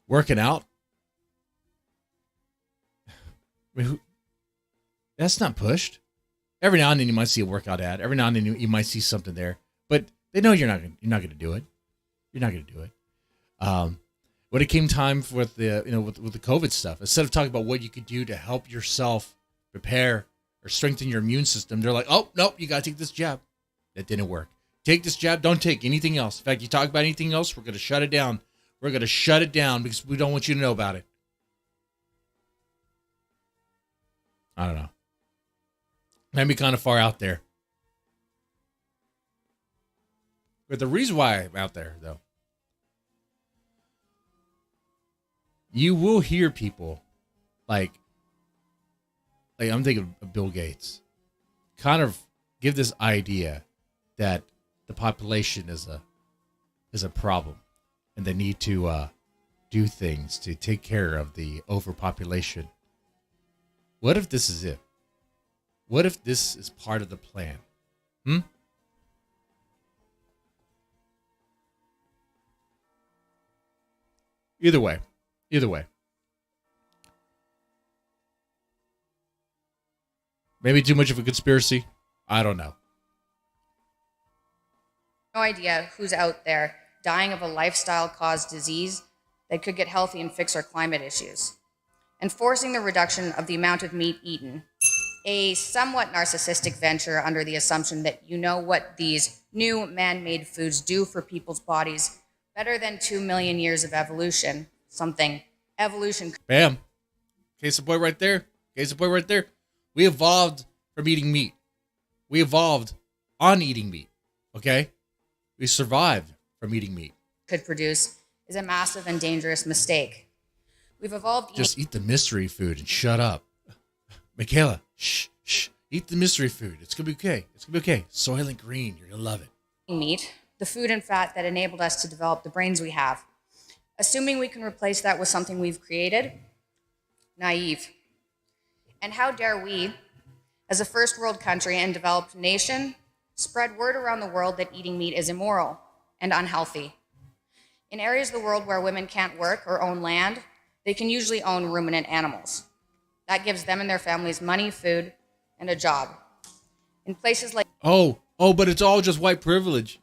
Working out? I mean, that's not pushed. Every now and then you might see a workout ad. Every now and then you might see something there. But They know you're not going to do it. You're not going to do it. When it came time with the with the COVID stuff, instead of talking about what you could do to help yourself prepare or strengthen your immune system, they're like, oh nope, you got to take this jab. That didn't work. Take this jab. Don't take anything else. In fact, you talk about anything else, we're going to shut it down. We're going to shut it down because we don't want you to know about it. I don't know. Might be kind of far out there. But the reason why I'm out there, though, you will hear people like I'm thinking of Bill Gates, kind of give this idea that the population is a problem, and they need to do things to take care of the overpopulation. What if this is it? What if this is part of the plan? Either way. Maybe too much of a conspiracy. I don't know. No idea who's out there dying of a lifestyle-caused disease that could get healthy and fix our climate issues. Enforcing the reduction of the amount of meat eaten, a somewhat narcissistic venture under the assumption that you know what these new man-made foods do for people's bodies better than 2 million years of evolution. Something evolution. Bam. Case in point right there. We evolved from eating meat. We evolved on eating meat. Okay? We survived from eating meat. Could produce is a massive and dangerous mistake. We've evolved. Just eat the mystery food and shut up. Milkhaila, shh. Eat the mystery food. It's going to be okay. Soylent Green. You're going to love it. Meat, the food and fat that enabled us to develop the brains we have. Assuming we can replace that with something we've created, naive. And how dare we, as a first world country and developed nation, spread word around the world that eating meat is immoral and unhealthy. In areas of the world where women can't work or own land, they can usually own ruminant animals. That gives them and their families money, food, and a job. In places like... Oh, but it's all just white privilege.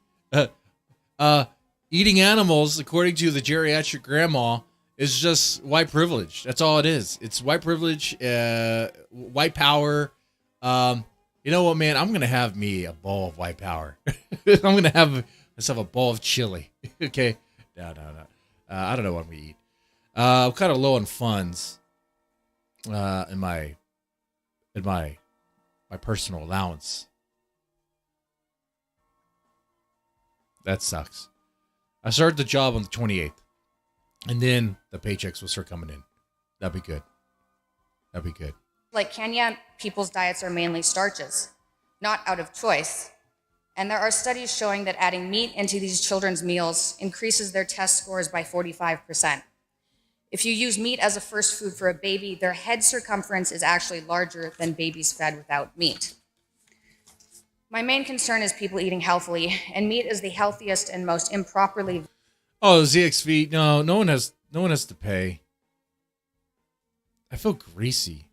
Eating animals, according to the geriatric grandma, is just white privilege. That's all it is. It's white privilege, white power. You know what, man? I'm going to have me a bowl of white power. I'm going to have myself a bowl of chili. Okay? No. I don't know what we eat. I'm kind of low on funds in my personal allowance. That sucks. I started the job on the 28th, and then the paychecks will start coming in. That'd be good. Like Kenya, people's diets are mainly starches, not out of choice. And there are studies showing that adding meat into these children's meals increases their test scores by 45%. If you use meat as a first food for a baby, their head circumference is actually larger than babies fed without meat. My main concern is people eating healthily, and meat is the healthiest and most improperly... Oh, ZXV, no one has to pay. I feel greasy.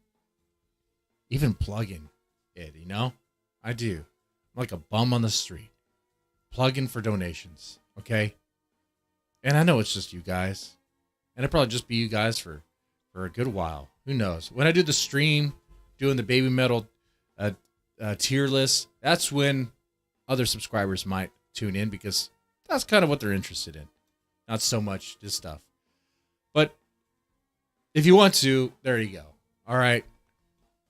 Even plugging it, I do. I'm like a bum on the street. Plugging for donations, okay? And I know it's just you guys. And it'll probably just be you guys for a good while. Who knows? When I do the stream, doing the baby metal tier list, that's when other subscribers might tune in because that's kind of what they're interested in. Not so much this stuff. But if you want to, there you go. All right.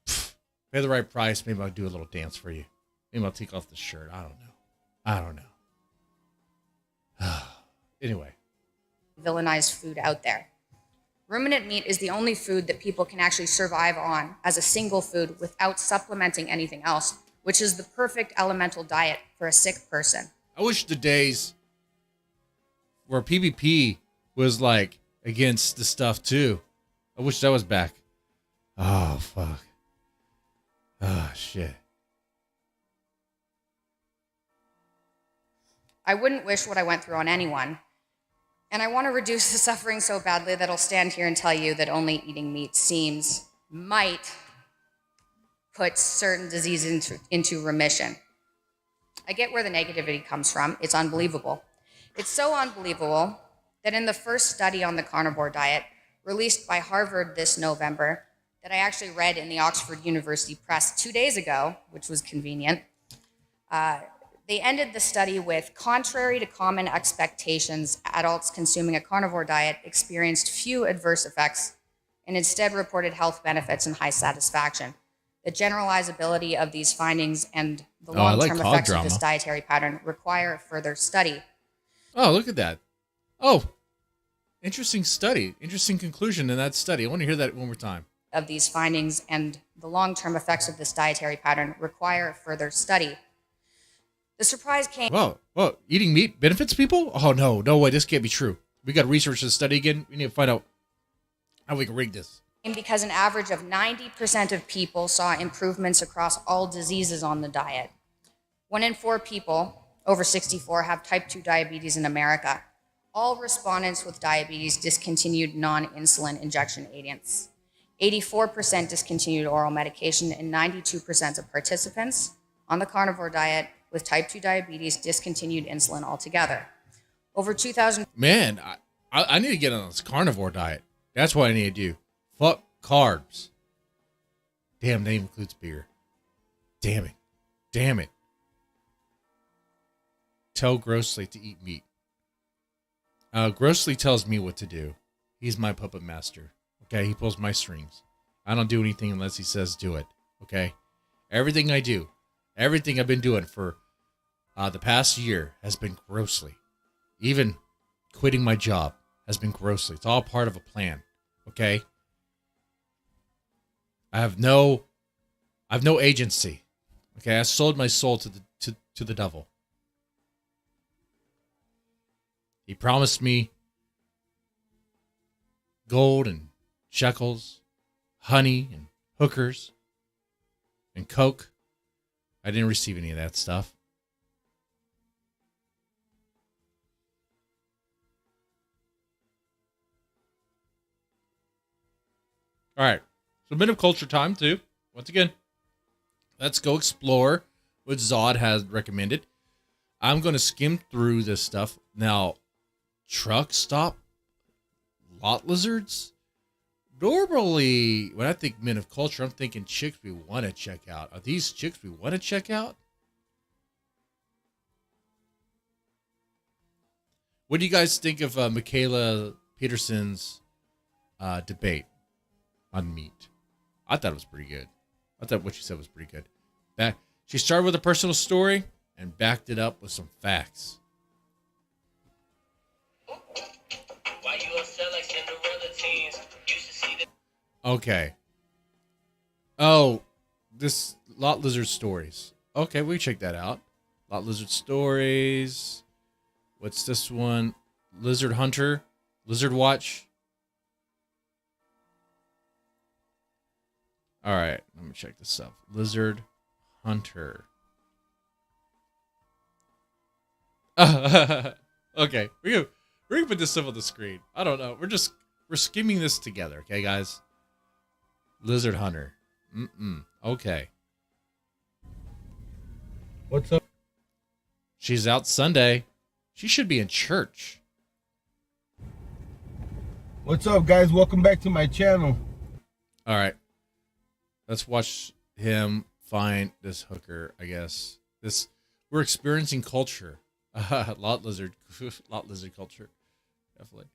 Pay the right price. Maybe I'll do a little dance for you. Maybe I'll take off the shirt. I don't know. Anyway. Villainized food out there. Ruminant meat is the only food that people can actually survive on as a single food without supplementing anything else, which is the perfect elemental diet for a sick person. I wish the days where PvP was like against the stuff too. I wish that was back. Oh, fuck. Oh, shit. I wouldn't wish what I went through on anyone. And I want to reduce the suffering so badly that I'll stand here and tell you that only eating meat might put certain diseases into remission. I get where the negativity comes from. It's unbelievable. It's so unbelievable that in the first study on the carnivore diet, released by Harvard this November, that I actually read in the Oxford University Press 2 days ago, which was convenient, they ended the study with, contrary to common expectations, adults consuming a carnivore diet experienced few adverse effects and instead reported health benefits and high satisfaction. The generalizability of these findings and the long-term effects of this dietary pattern require further study. Oh, look at that. Oh, interesting study. Interesting conclusion in that study. I want to hear that one more time. Of these findings and the long-term effects of this dietary pattern require further study. The surprise came... Whoa, eating meat benefits people? Oh, no way, this can't be true. We got to research this study again. We need to find out how we can rig this. Because an average of 90% of people saw improvements across all diseases on the diet. 1 in 4 people over 64 have type 2 diabetes in America. All respondents with diabetes discontinued non-insulin injection agents. 84% discontinued oral medication, and 92% of participants on the carnivore diet with type 2 diabetes discontinued insulin altogether. Over 2,000... Man, I need to get on this carnivore diet. That's what I need to do. Fuck carbs. Damn, that includes beer. Damn it. Tell Grossly to eat meat. Grossly tells me what to do. He's my puppet master. Okay, he pulls my strings. I don't do anything unless he says do it. Okay? Everything I do, everything I've been doing for the past year has been Grossly. Even quitting my job has been Grossly. It's all part of a plan. Okay? I have no agency. Okay, I sold my soul to the devil. He promised me gold and shekels, honey and hookers and coke. I didn't receive any of that stuff. All right. So a bit of culture time, too. Once again, let's go explore what Zod has recommended. I'm going to skim through this stuff. Now, truck stop lot lizards? Normally, when I think men of culture, I'm thinking chicks we want to check out. Are these chicks we want to check out? What do you guys think of Milkhaila Peterson's debate on meat? I thought it was pretty good. I thought what she said was pretty good. She started with a personal story and backed it up with some facts. Why you upset like Cinderella teens? Used to see the... Okay. Oh, this lot lizard stories. Okay, we check that out. Lot lizard stories. What's this one? Lizard Hunter. Lizard Watch. All right, let me check this out. Lizard Hunter. Okay, we're gonna put this stuff on the screen. I don't know. We're skimming this together, okay, guys? Lizard Hunter. Okay. What's up? She's out Sunday. She should be in church. What's up, guys? Welcome back to my channel. All right. Let's watch him find this hooker, I guess. We're experiencing culture. Lot lizard culture. Definitely.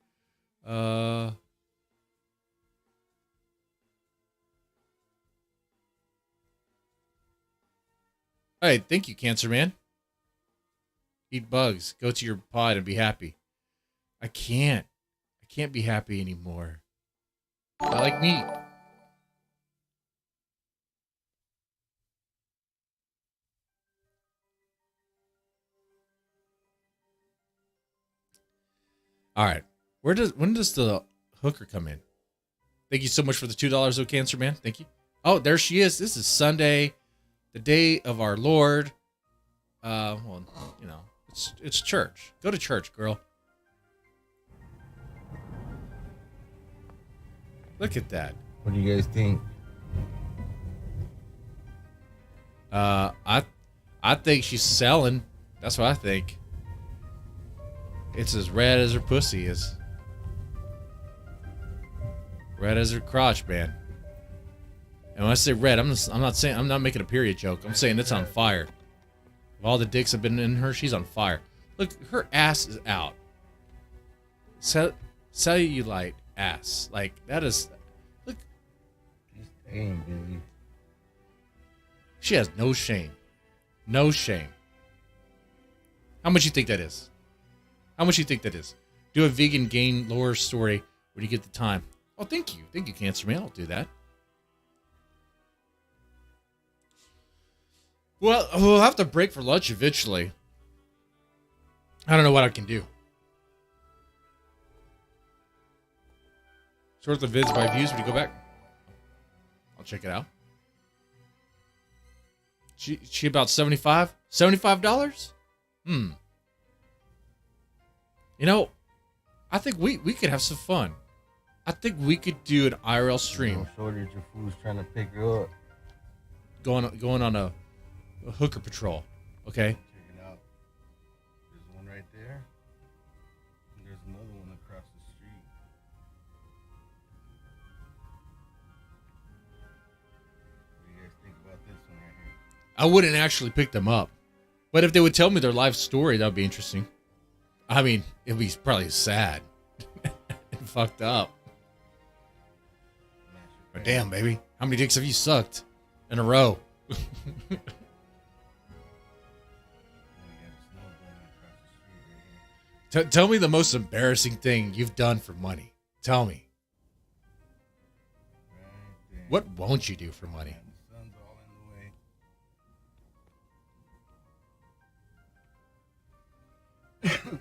Hey, thank you, Cancer Man. Eat bugs. Go to your pod and be happy. I can't be happy anymore. I like meat. All right. When does the hooker come in? Thank you so much for the $2, oh Cancer Man. Thank you. Oh, there she is. This is Sunday, the day of our Lord. Well, you know, it's church. Go to church, girl. Look at that. What do you guys think? I I think she's selling. That's what I think. It's as red as her pussy is. Red as her crotch, man. And when I say red, I'm not making a period joke. I'm saying it's on fire. If all the dicks have been in her, she's on fire. Look, her ass is out. Cellulite ass. Like, that is... Look. Damn, baby. She has no shame. No shame. How much you think that is? How much you think that is? Do a vegan gain lore story when you get the time. Oh, thank you. Thank you, Cancer Man. I'll do that. Well, we'll have to break for lunch eventually. I don't know what I can do. Sort the vids by views when you go back. I'll check it out. She about 75? $75? You know, I think we could have some fun. I think we could do an IRL stream. No shortage of fools trying to pick her up. Going on a hooker patrol, okay? Check it out. There's one right there. And there's another one across the street. What do you guys think about this one right here? I wouldn't actually pick them up. But if they would tell me their life story, that would be interesting. I mean, it would be probably sad. And fucked up. But damn, baby. How many dicks have you sucked in a row? Tell me the most embarrassing thing you've done for money. Tell me. What won't you do for money? The sun's all in the way.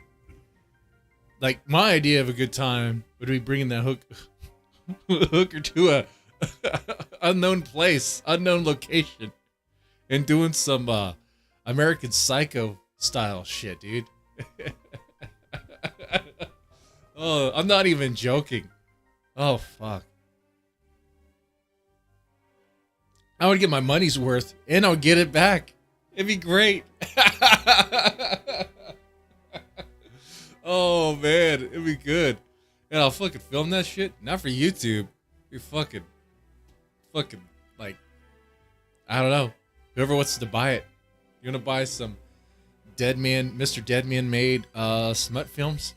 Like, my idea of a good time would be bringing that hooker to a unknown place, unknown location, and doing some American Psycho style shit, dude. Oh, I'm not even joking. Oh, fuck. I would get my money's worth, and I'll get it back. It'd be great. Oh, man. It'd be good. And I'll fucking film that shit. Not for YouTube. You're fucking, like, I don't know. Whoever wants to buy it. You want to buy some Mr. Deadman made smut films?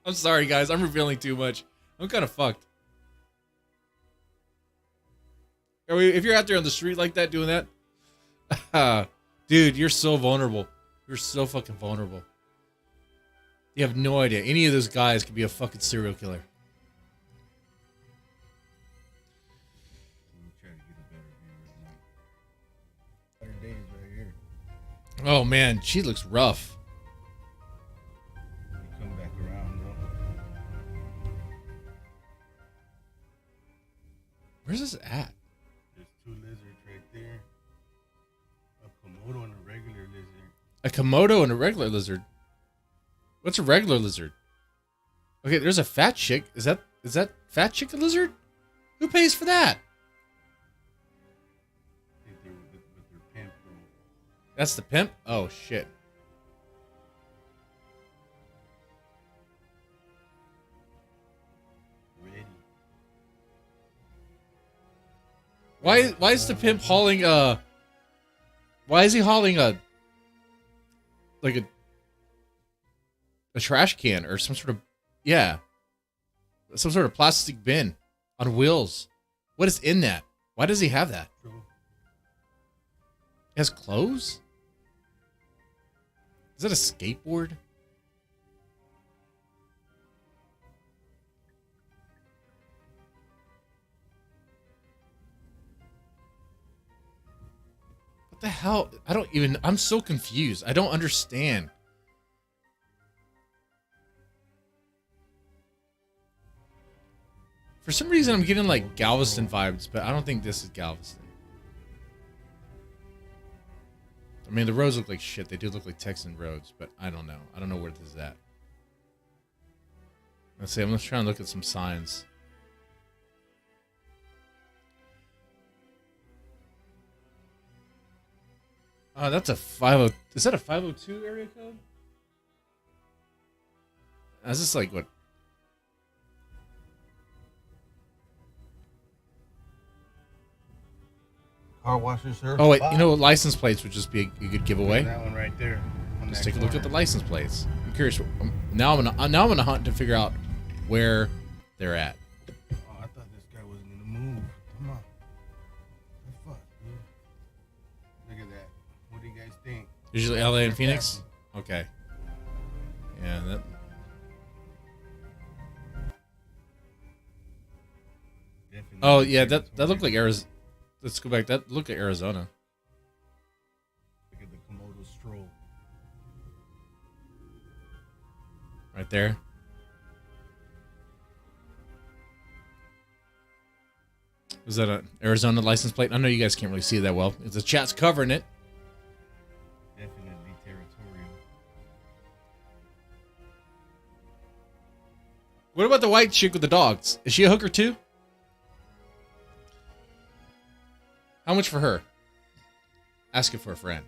I'm sorry, guys. I'm revealing too much. I'm kind of fucked. If you're out there on the street like that doing that, dude, you're so vulnerable. You're so fucking vulnerable. You have no idea. Any of those guys could be a fucking serial killer. Let me try to get a better view right now. Better days right here. Oh, man. She looks rough. We come back around, though. Where's this at? There's two lizards right there. A Komodo and a regular lizard. A Komodo and a regular lizard. What's a regular lizard? Okay, there's a fat chick. Is that fat chick a lizard? Who pays for that? I think they're with their pimp, though. That's the pimp? Oh, shit. Ready. Why is the pimp hauling why is he hauling a trash can or some sort of some sort of plastic bin on wheels? What is in that? Why does he have that? True. He has clothes? Is that a skateboard? What the hell? I'm so confused. I don't understand. For some reason, I'm getting like Galveston vibes, but I don't think this is Galveston. I mean, the roads look like shit. They do look like Texan roads, but I don't know. I don't know where this is at. Let's see. I'm just trying to look at some signs. Oh, that's a 50. Is that a 502 area code? Is this like what? Car washer, sir. Oh wait, Bye. you know, license plates would just be a good giveaway. That one right there. On Let's that take a look at corner. the license plates. I'm curious. Now I'm gonna hunt to figure out where they're at. Oh, I thought this guy wasn't gonna move. Come on. The fuck, dude. Look at that. What do you guys think? Usually LA and Phoenix. Okay. Yeah. That. Definitely Oh yeah, that looked like Arizona. Let's go back. That looked like Arizona. Look at the Komodo stroll. Right there. Was that an Arizona license plate? I know you guys can't really see it that well. The chat's covering it. Definitely territorial. What about the white chick with the dogs? Is she a hooker too? How much for her? Ask it for a friend.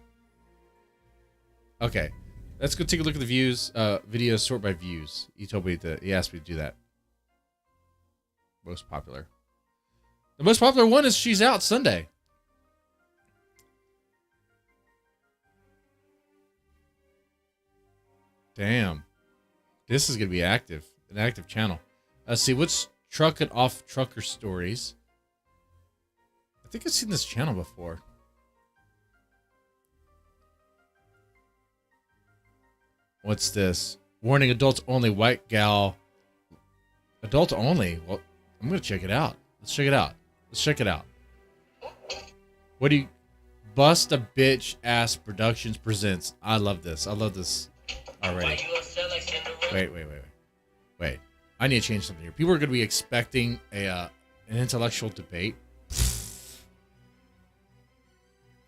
Okay. Let's go take a look at the views. Videos sort by views. He asked me to do that. Most popular. The most popular one is She's Out Sunday. Damn. This is going to be active. An active channel. Let's see. What's Truck and Off Trucker Stories? I think I've seen this channel before. What's this? Warning, adults only, white gal. Adults only? Well, I'm going to check it out. Let's check it out. Let's check it out. What do you... Bust a Bitch Ass Productions presents. I love this. I love this already. Wait. I need to change something here. People are going to be expecting an intellectual debate.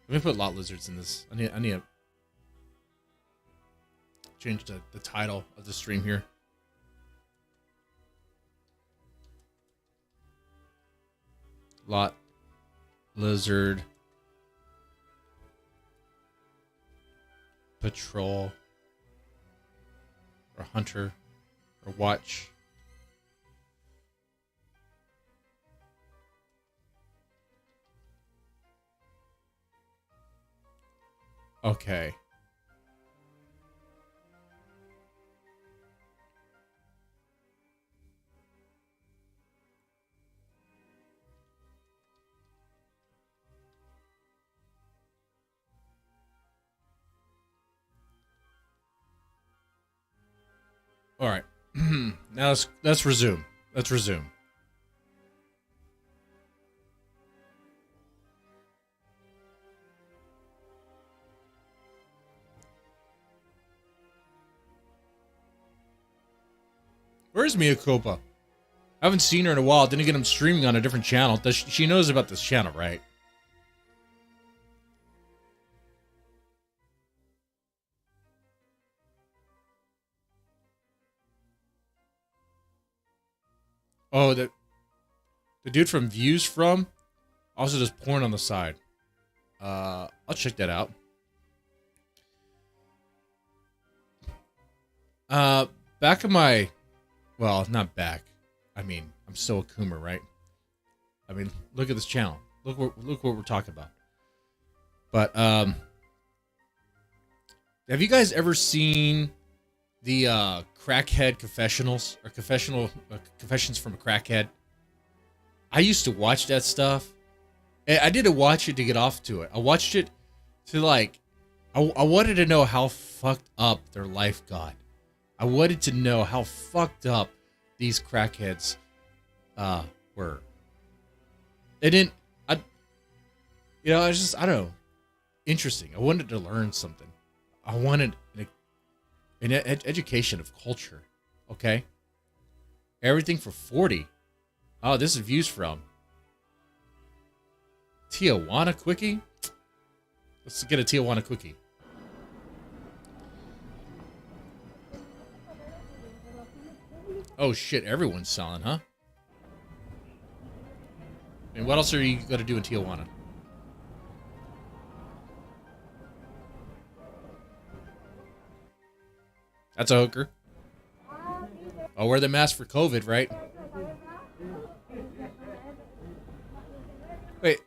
Let me put lot lizards in this. I need to change the title of the stream here. Lot lizard patrol or hunter or watch. Okay. All right. Now let's resume. Let's resume. Where's Mia Copa? I haven't seen her in a while. Didn't get him streaming on a different channel. She knows about this channel, right? Oh, the dude from Views From also does porn on the side. I'll check that out. Back in my... Well, not back. I mean, I'm still a Coomer, right? I mean, look at this channel. Look what we're talking about. But have you guys ever seen the Crackhead Confessionals or Confessions from a Crackhead? I used to watch that stuff. I didn't watch it to get off to it. I watched it to like, I wanted to know how fucked up their life got. I wanted to know how fucked up these crackheads were. It didn't. I was just, I don't know, interesting. I wanted to learn something. I wanted an education of culture. Okay. Everything for 40. Oh, this is Views From Tijuana Quickie. Let's get a Tijuana Quickie. Oh shit, everyone's selling, huh? And what else are you gonna do in Tijuana? That's a hooker. I'll wear the mask for COVID, right? Wait,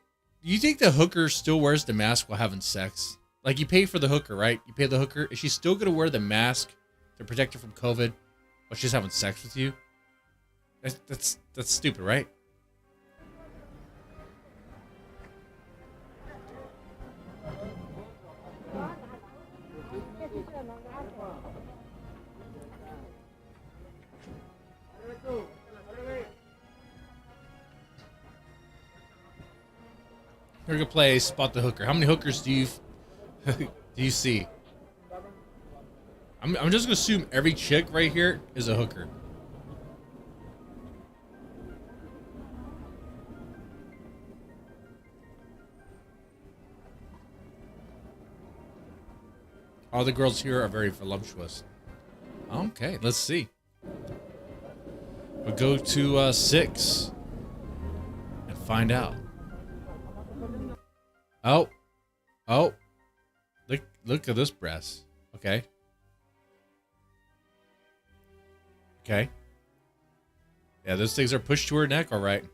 you think the hooker still wears the mask while having sex? Like, you pay for the hooker, right? You pay the hooker. Is she still going to wear the mask to protect her from COVID while she's having sex with you? That's stupid, right? We're gonna play Spot the Hooker. How many hookers do you see? I'm just gonna assume every chick right here is a hooker. All the girls here are very voluptuous. Okay, let's see. We'll go to 6 and find out. Oh, look at this breast. Okay. Yeah, those things are pushed to her neck, all right.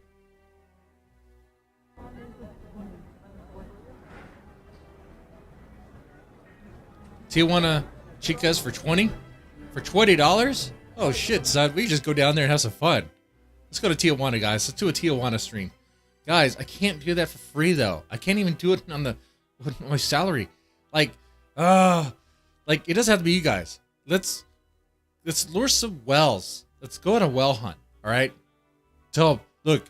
Tijuana chicas for 20? For $20? Oh shit, son. We just go down there and have some fun. Let's go to Tijuana, guys. Let's do a Tijuana stream. Guys, I can't do that for free though. I can't even do it on my salary. Like it doesn't have to be you guys. Let's lure some whales. Let's go on a whale hunt. All right. Tell him, look,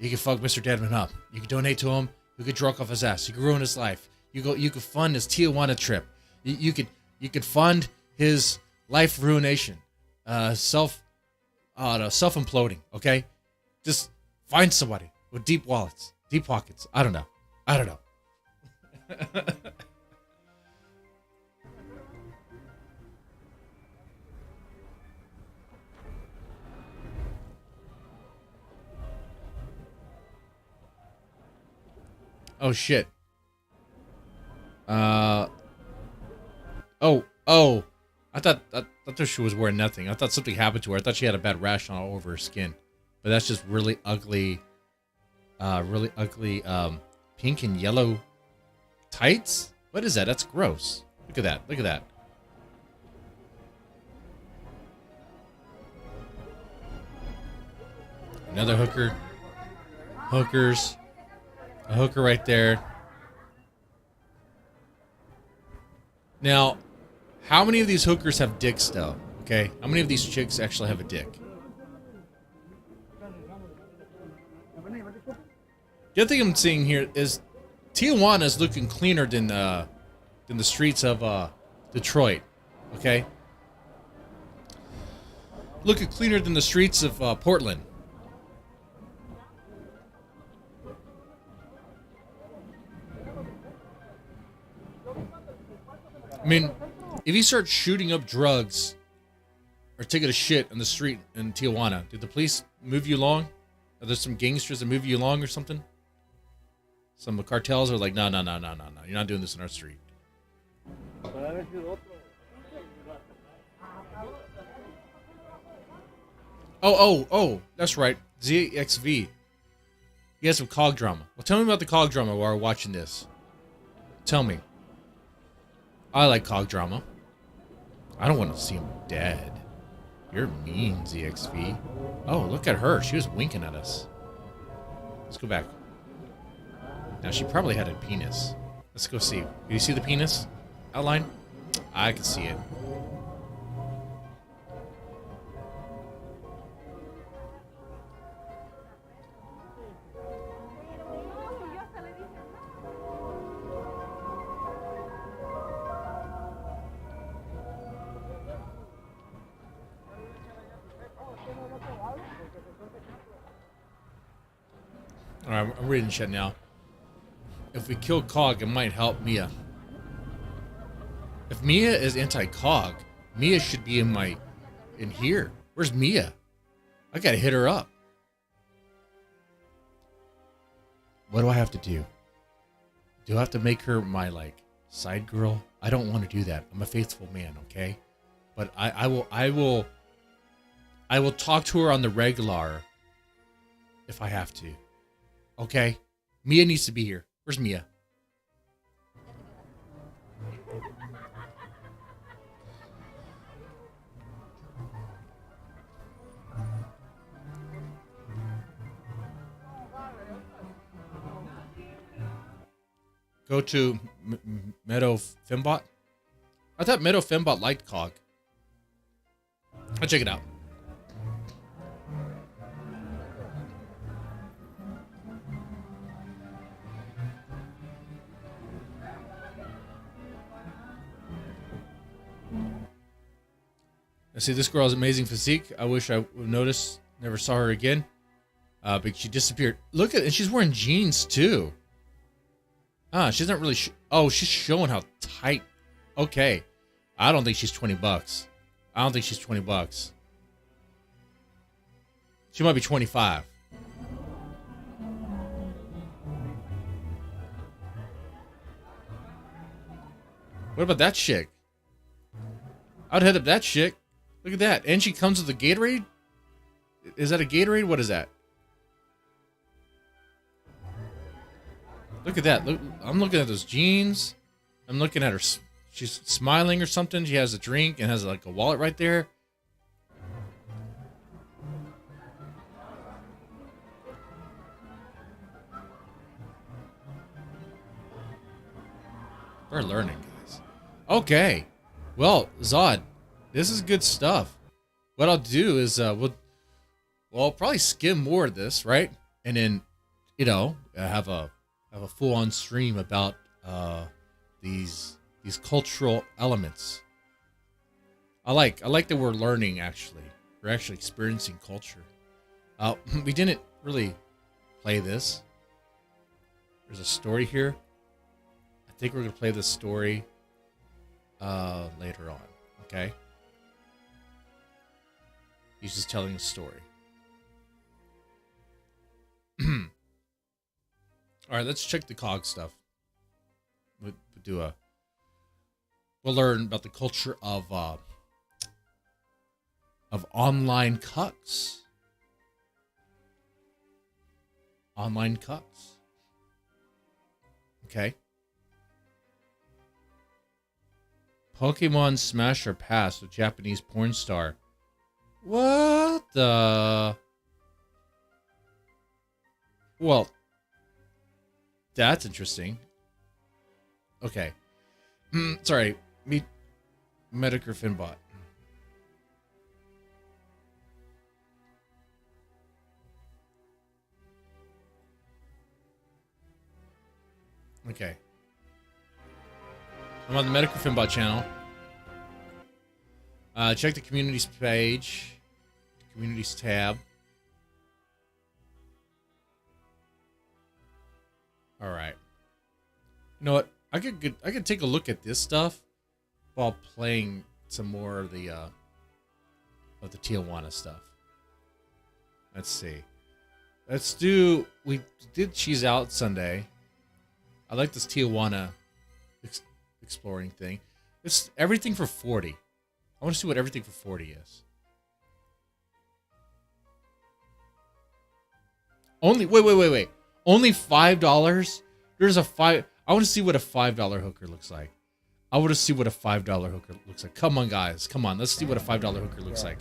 you can fuck Mr. Deadman up. You can donate to him. You can drunk off his ass. You can ruin his life. You can fund his Tijuana trip. You could fund his life ruination. Self imploding. Okay. Just find somebody with deep wallets, deep pockets. I don't know. Oh shit. I thought she was wearing nothing. I thought something happened to her. I thought she had a bad rash all over her skin. But that's just really ugly pink and yellow tights? What is that? That's gross. Look at that. Another hooker. Hookers. A hooker right there. Now, how many of these hookers have dicks, though? Okay? How many of these chicks actually have a dick? The other thing I'm seeing here is Tijuana is looking cleaner than the streets of Detroit. Okay? Looking cleaner than the streets of Portland. I mean, if you start shooting up drugs or taking a shit on the street in Tijuana, did the police move you along? Are there some gangsters that move you along or something? Some cartels are like, no. You're not doing this in our street. Oh, that's right. ZXV. You had some COG drama. Well, tell me about the COG drama while we're watching this. Tell me. I like COG drama. I don't want to see him dead. You're mean, ZXV. Oh, look at her. She was winking at us. Let's go back. Now, she probably had a penis. Let's go see. Do you see the penis outline? I can see it. All right, I'm reading shit now. If we kill COG, it might help Mia. If Mia is anti-COG, Mia should be in here. Where's Mia? I gotta hit her up. What do I have to do? Do I have to make her my, side girl? I don't want to do that. I'm a faithful man, okay? but I will talk to her on the regular if I have to. Okay? Mia needs to be here. Where's Mia? Go to Meadow Fembot. I thought Meadow Fembot liked Cog. I'll check it out. I see this girl's amazing physique. I wish I would notice. Never saw her again. But she disappeared. Look at it. And she's wearing jeans too. She's not really. Oh, she's showing how tight. Okay. I don't think she's $20. I don't think she's $20. She might be 25. What about that chick? I'd head up that chick. Look at that. And she comes with a Gatorade? Is that a Gatorade? What is that? Look at that. Look, I'm looking at those jeans. I'm looking at her. She's smiling or something. She has a drink and has like a wallet right there. We're learning, guys. Okay. Well, Zod, this is good stuff. What I'll do is we'll probably skim more of this, right? And then, you know, have a full-on stream about these cultural elements. I like that we're learning. Actually, we're actually experiencing culture. We didn't really play this. There's a story here. I think we're gonna play this story later on. Okay. He's just telling a story. All right, let's check the COG stuff. We'll learn about the culture of online cucks. Online cucks. Okay. Pokemon Smash or Pass with Japanese porn star. What the? Well, that's interesting. Okay. Sorry. Meet Medicare Finbot. Okay. I'm on the Medicare Finbot channel. Check the communities page. Communities tab. All right. You know what? I could take a look at this stuff while playing some more of the Tijuana stuff. Let's see. Let's do. We did Cheese Out Sunday. I like this Tijuana exploring thing. It's everything for 40. I want to see what everything for 40 is. Only wait. Only $5? There's a $5. I want to see what a $5 hooker looks like. I want to see what a $5 hooker looks like. Come on, guys. Come on. Let's see what a $5 hooker looks like.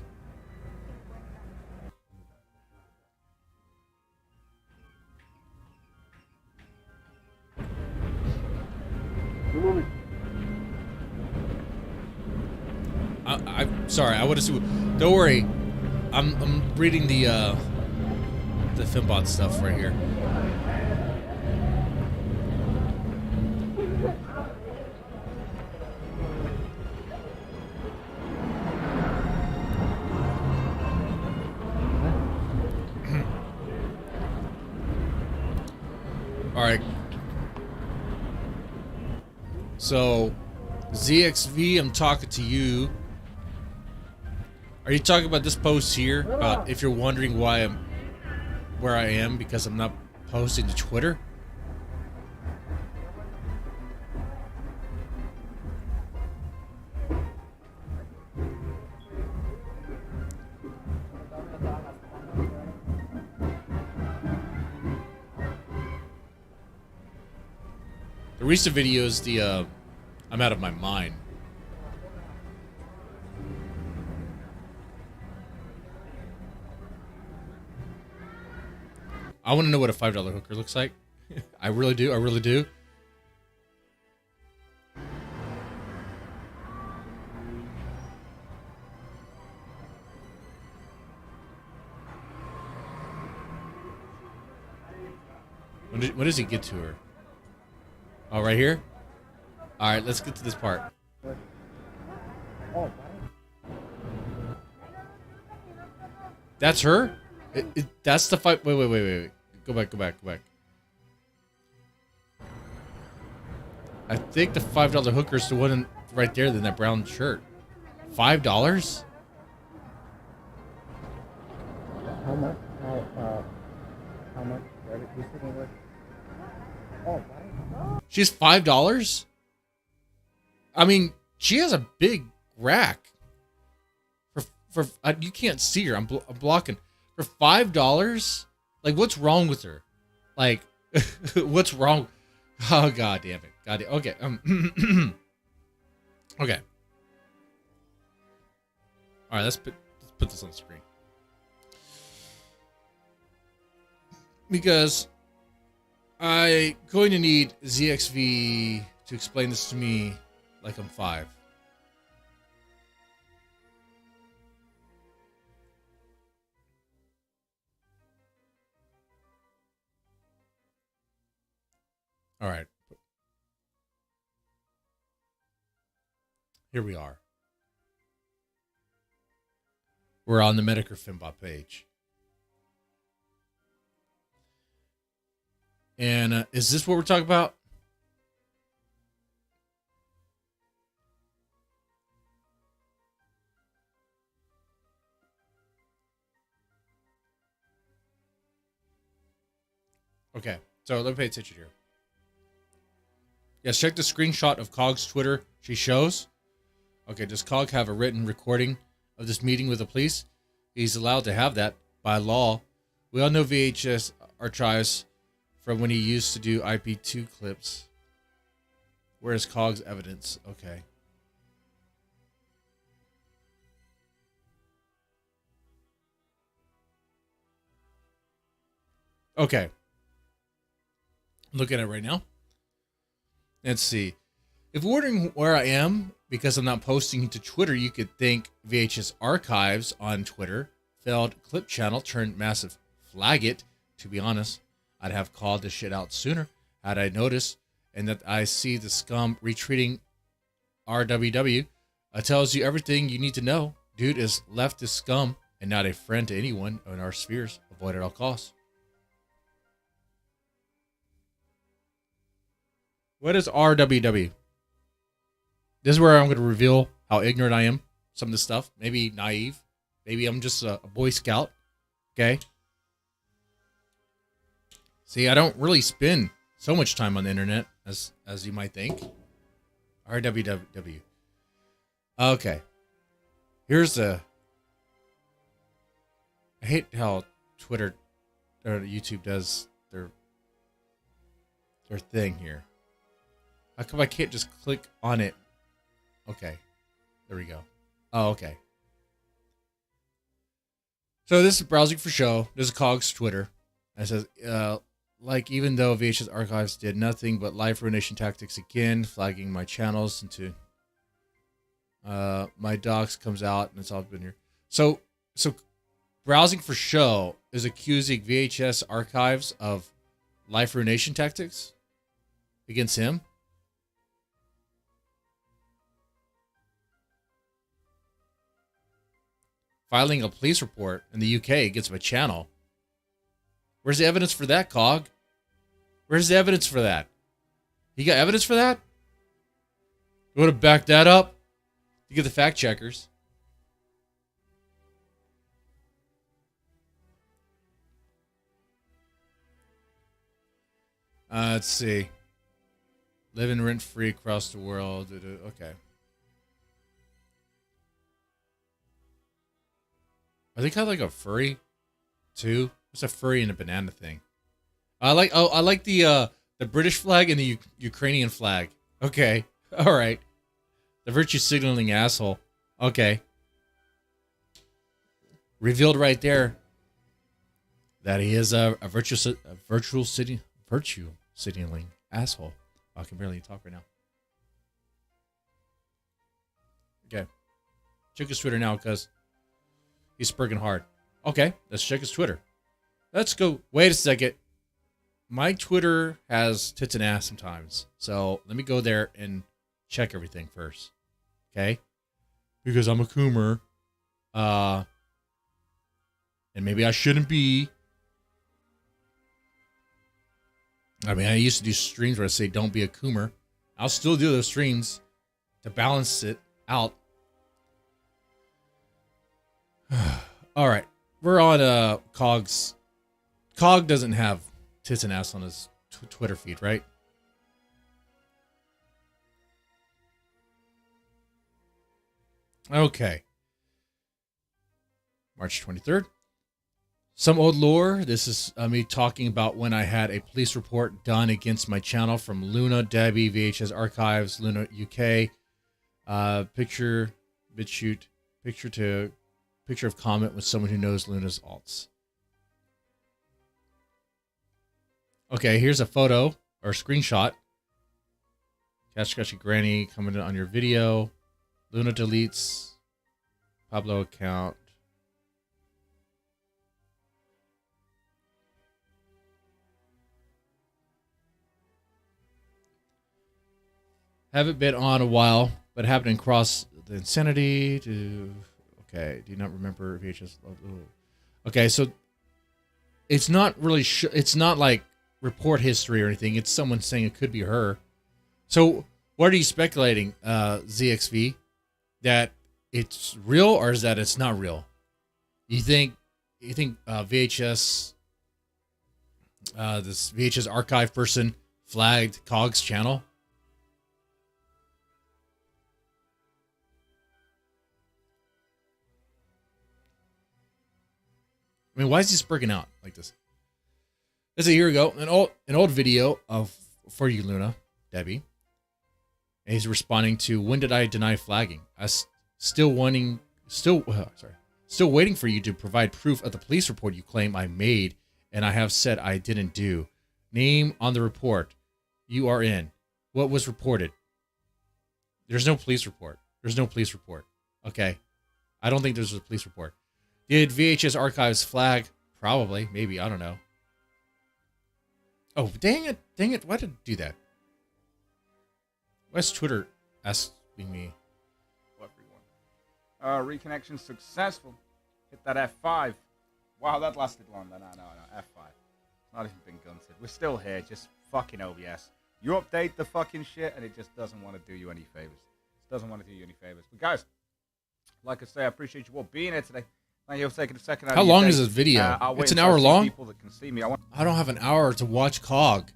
I'm sorry. I want to see. Don't worry. I'm reading the Finbot stuff right here. All right. So, ZXV, I'm talking to you. Are you talking about this post here? About if you're wondering why I'm where I am because I'm not posting to Twitter? The recent video is the I'm out of my mind. I want to know what a $5 hooker looks like. I really do. I really do. When does he get to her? Oh, right here? All right, let's get to this part. That's her? That's the fight. Wait. Go back. I think the $5 hooker is the one right there in that brown shirt. $5? How much? How much? You sitting with? Oh, wow. She's $5? I mean, she has a big rack. For you can't see her. I'm blocking. For $5? Like, what's wrong with her? Like, what's wrong? Oh, God damn it. God damn. Okay. Okay. All right, let's put this on the screen. Because I'm going to need ZXV to explain this to me like I'm 5. All right. Here we are. We're on the Medicare Finbot page. And is this what we're talking about? Okay, so let me pay attention here. Yes, check the screenshot of Cog's Twitter she shows. Okay, does Cog have a written recording of this meeting with the police? He's allowed to have that by law. We all know VHS archives from when he used to do IP2 clips. Where is Cog's evidence? Okay. Okay. I'm looking at it right now. Let's see. If you're wondering where I am because I'm not posting to Twitter, you could think VHS Archives on Twitter failed clip channel turned massive flag it. To be honest, I'd have called this shit out sooner had I noticed, and that I see the scum retreating RWW. It tells you everything you need to know. Dude is leftist scum and not a friend to anyone in our spheres. Avoid at all costs. What is RWW? This is where I'm going to reveal how ignorant I am. Some of this stuff. Maybe naive. Maybe I'm just a Boy Scout. Okay. See, I don't really spend so much time on the internet as you might think. RWW. Okay. Here's the... I hate how Twitter or YouTube does their thing here. How come I can't just click on it? Okay. There we go. Oh, okay. So this is browsing for show. This is Cog's Twitter. It says, like, even though VHS Archives did nothing but live ruination tactics again, flagging my channels into my docs comes out and it's all been here. So browsing for show is accusing VHS Archives of live ruination tactics against him. Filing a police report in the UK against my channel. Where's the evidence for that, Cog? Where's the evidence for that? You got evidence for that? You want to back that up? You get the fact checkers. Let's see. Living rent-free across the world. Okay. Are they kind of like a furry, too? What's a furry and a banana thing? I like the The British flag and the Ukrainian flag. Okay. All right. The virtue signaling asshole. Okay. Revealed right there that he is a virtue signaling asshole. I can barely talk right now. Okay. Check his Twitter now because he's spurging hard. Okay, let's check his Twitter. Let's go. Wait a second. My Twitter has tits and ass sometimes. So let me go there and check everything first. Okay? Because I'm a coomer. And maybe I shouldn't be. I mean, I used to do streams where I say don't be a coomer. I'll still do those streams to balance it out. All right. We're on Cog's. Cog doesn't have tits and ass on his Twitter feed, right? Okay. March 23rd. Some old lore. This is me talking about when I had a police report done against my channel from Luna, Debbie, VHS Archives, Luna UK. Picture, BitChute, picture of comment with someone who knows Luna's alts. Okay, here's a photo or screenshot. Catch Granny commented on your video. Luna deletes Pablo account. Haven't been on a while, but happened across the insanity to. Okay, do you not remember VHS? Okay, so it's not really. It's not like report history or anything. It's someone saying it could be her. So what are you speculating, ZXV? That it's real or is that it's not real? You think VHS, this VHS archive person flagged Cog's channel? I mean, why is he spurging out like this? This is a year ago, an old video of for you, Luna, Debbie. And he's responding to, when did I deny flagging? I still waiting for you to provide proof of the police report you claim I made, and I have said I didn't do. Name on the report. You are in. What was reported? There's no police report. There's no police report. Okay. I don't think there's a police report. Did VHS Archives flag? Probably. Maybe. I don't know. Oh, dang it. Dang it. Why did it do that? Why's Twitter asking me? Hello, everyone. Reconnection successful. Hit that F5. Wow, that lasted long. No, F5. It's not even been gunted. We're still here. Just fucking OBS. You update the fucking shit and it just doesn't want to do you any favors. It doesn't want to do you any favors. But guys, like I say, I appreciate you all being here today. Thank you for taking a second out How of your long day. is this video? I'll wait It's an until I hour see long? People that can see me. I don't have an hour to watch Cog.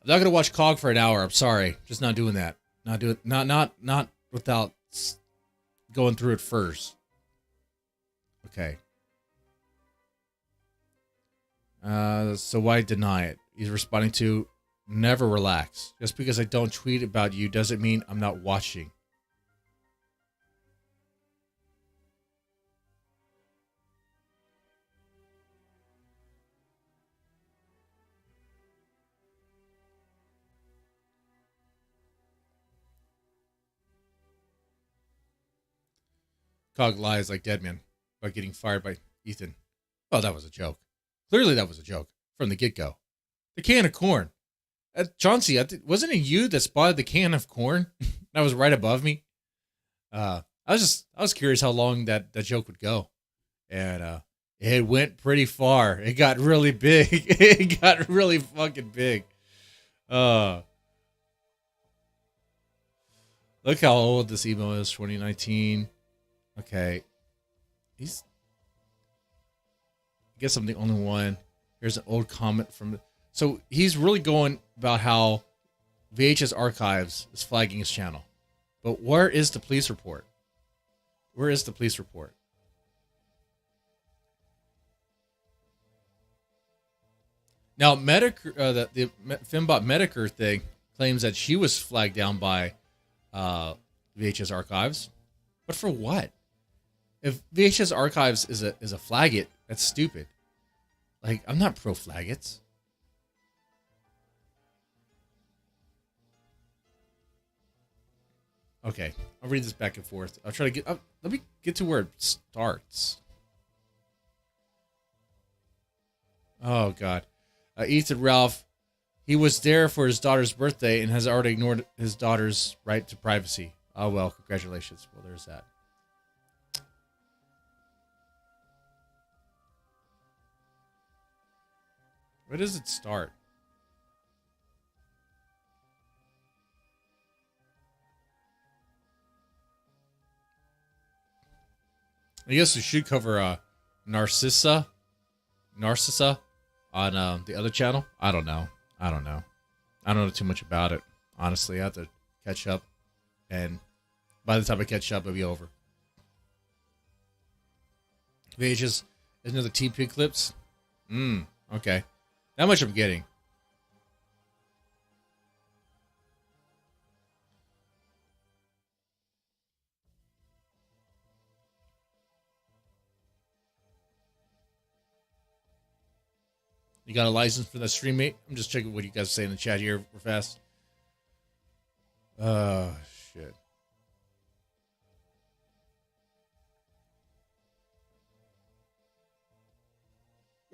I'm not gonna watch Cog for an hour. I'm sorry, just not doing that. Not without going through it first. Okay. So why deny it? He's responding to, never relax. Just because I don't tweet about you doesn't mean I'm not watching. Cog lies like Deadman by getting fired by Ethan. Oh, that was a joke. Clearly that was a joke from the get-go. The can of corn. Chauncey, wasn't it you that spotted the can of corn that was right above me? I was curious how long that joke would go. And it went pretty far. It got really big. It got really fucking big. Look how old this email is, 2019. Okay. I guess I'm the only one. Here's an old comment from... So he's really going about how VHS Archives is flagging his channel. But where is the police report? Where is the police report? Now, Medicare, the Fembot Medicare thing claims that she was flagged down by VHS Archives, but for what? If VHS Archives is a flagget, that's stupid. Like, I'm not pro flaggets. Okay, I'll read this back and forth. I'll try to get. Let me get to where it starts. Oh God, Ethan Ralph. He was there for his daughter's birthday and has already ignored his daughter's right to privacy. Oh well, congratulations. Well, there's that. Where does it start? I guess we should cover Narcissa on the other channel. I don't know. I don't know too much about it. Honestly, I have to catch up, and by the time I catch up, it'll be over. VHS, another TP clips. Okay. That much I'm getting. You got a license for that stream, mate? I'm just checking what you guys say in the chat here real fast. Oh, shit.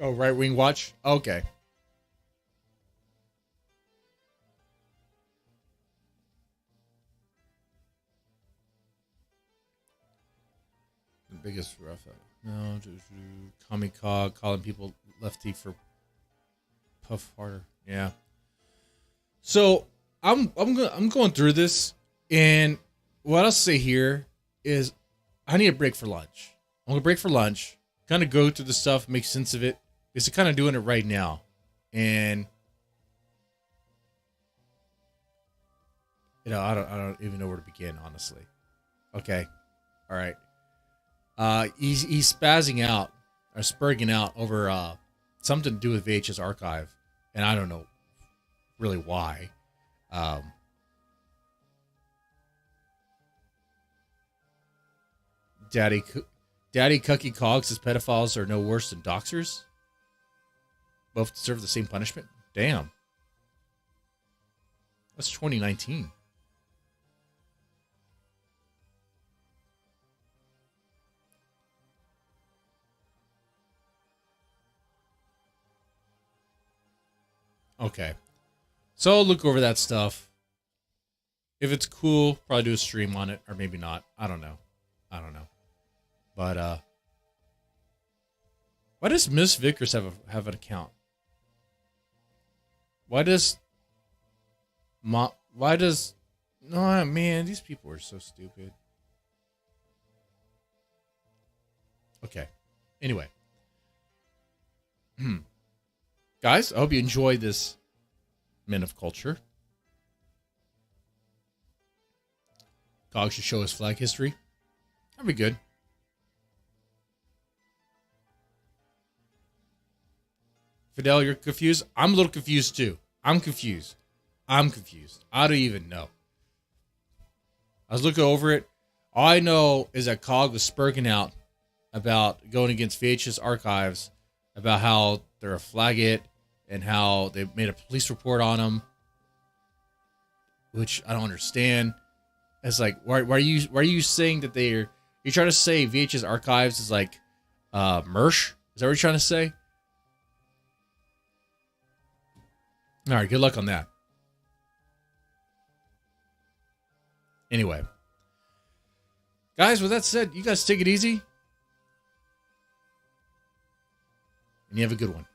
Oh, Right Wing Watch? Okay. The biggest rough. No, Kamikog calling people lefty for puff harder. Yeah. So I'm going through this, and what I'll say here is I need a break for lunch. I'm gonna break for lunch, kind of go through the stuff, make sense of it. Because I'm kind of doing it right now, and I don't even know where to begin, honestly. Okay, all right. He's spazzing out or spurging out over something to do with VHS Archive, and I don't know really why. Daddy Cucky Cogs says pedophiles are no worse than doxers. Both deserve the same punishment. Damn. That's 2019. Okay. So I'll look over that stuff. If it's cool, probably do a stream on it, or maybe not. I don't know. But why does Miss Vickers have an account? Why does no, man, these people are so stupid. Okay. Anyway. Guys, I hope you enjoyed this Men of Culture. Cog should show his flag history. That'd be good. Fidel, you're confused? I'm a little confused too. I'm confused. I don't even know. I was looking over it. All I know is that Cog was spurging out about going against VHS Archives, about how they're a flagget and how they made a police report on them, which I don't understand. It's like, why are you saying that you're trying to say VHS Archives is like Mersh? Is that what you're trying to say? All right, good luck on that. Anyway. Guys, with that said, you guys take it easy. And you have a good one.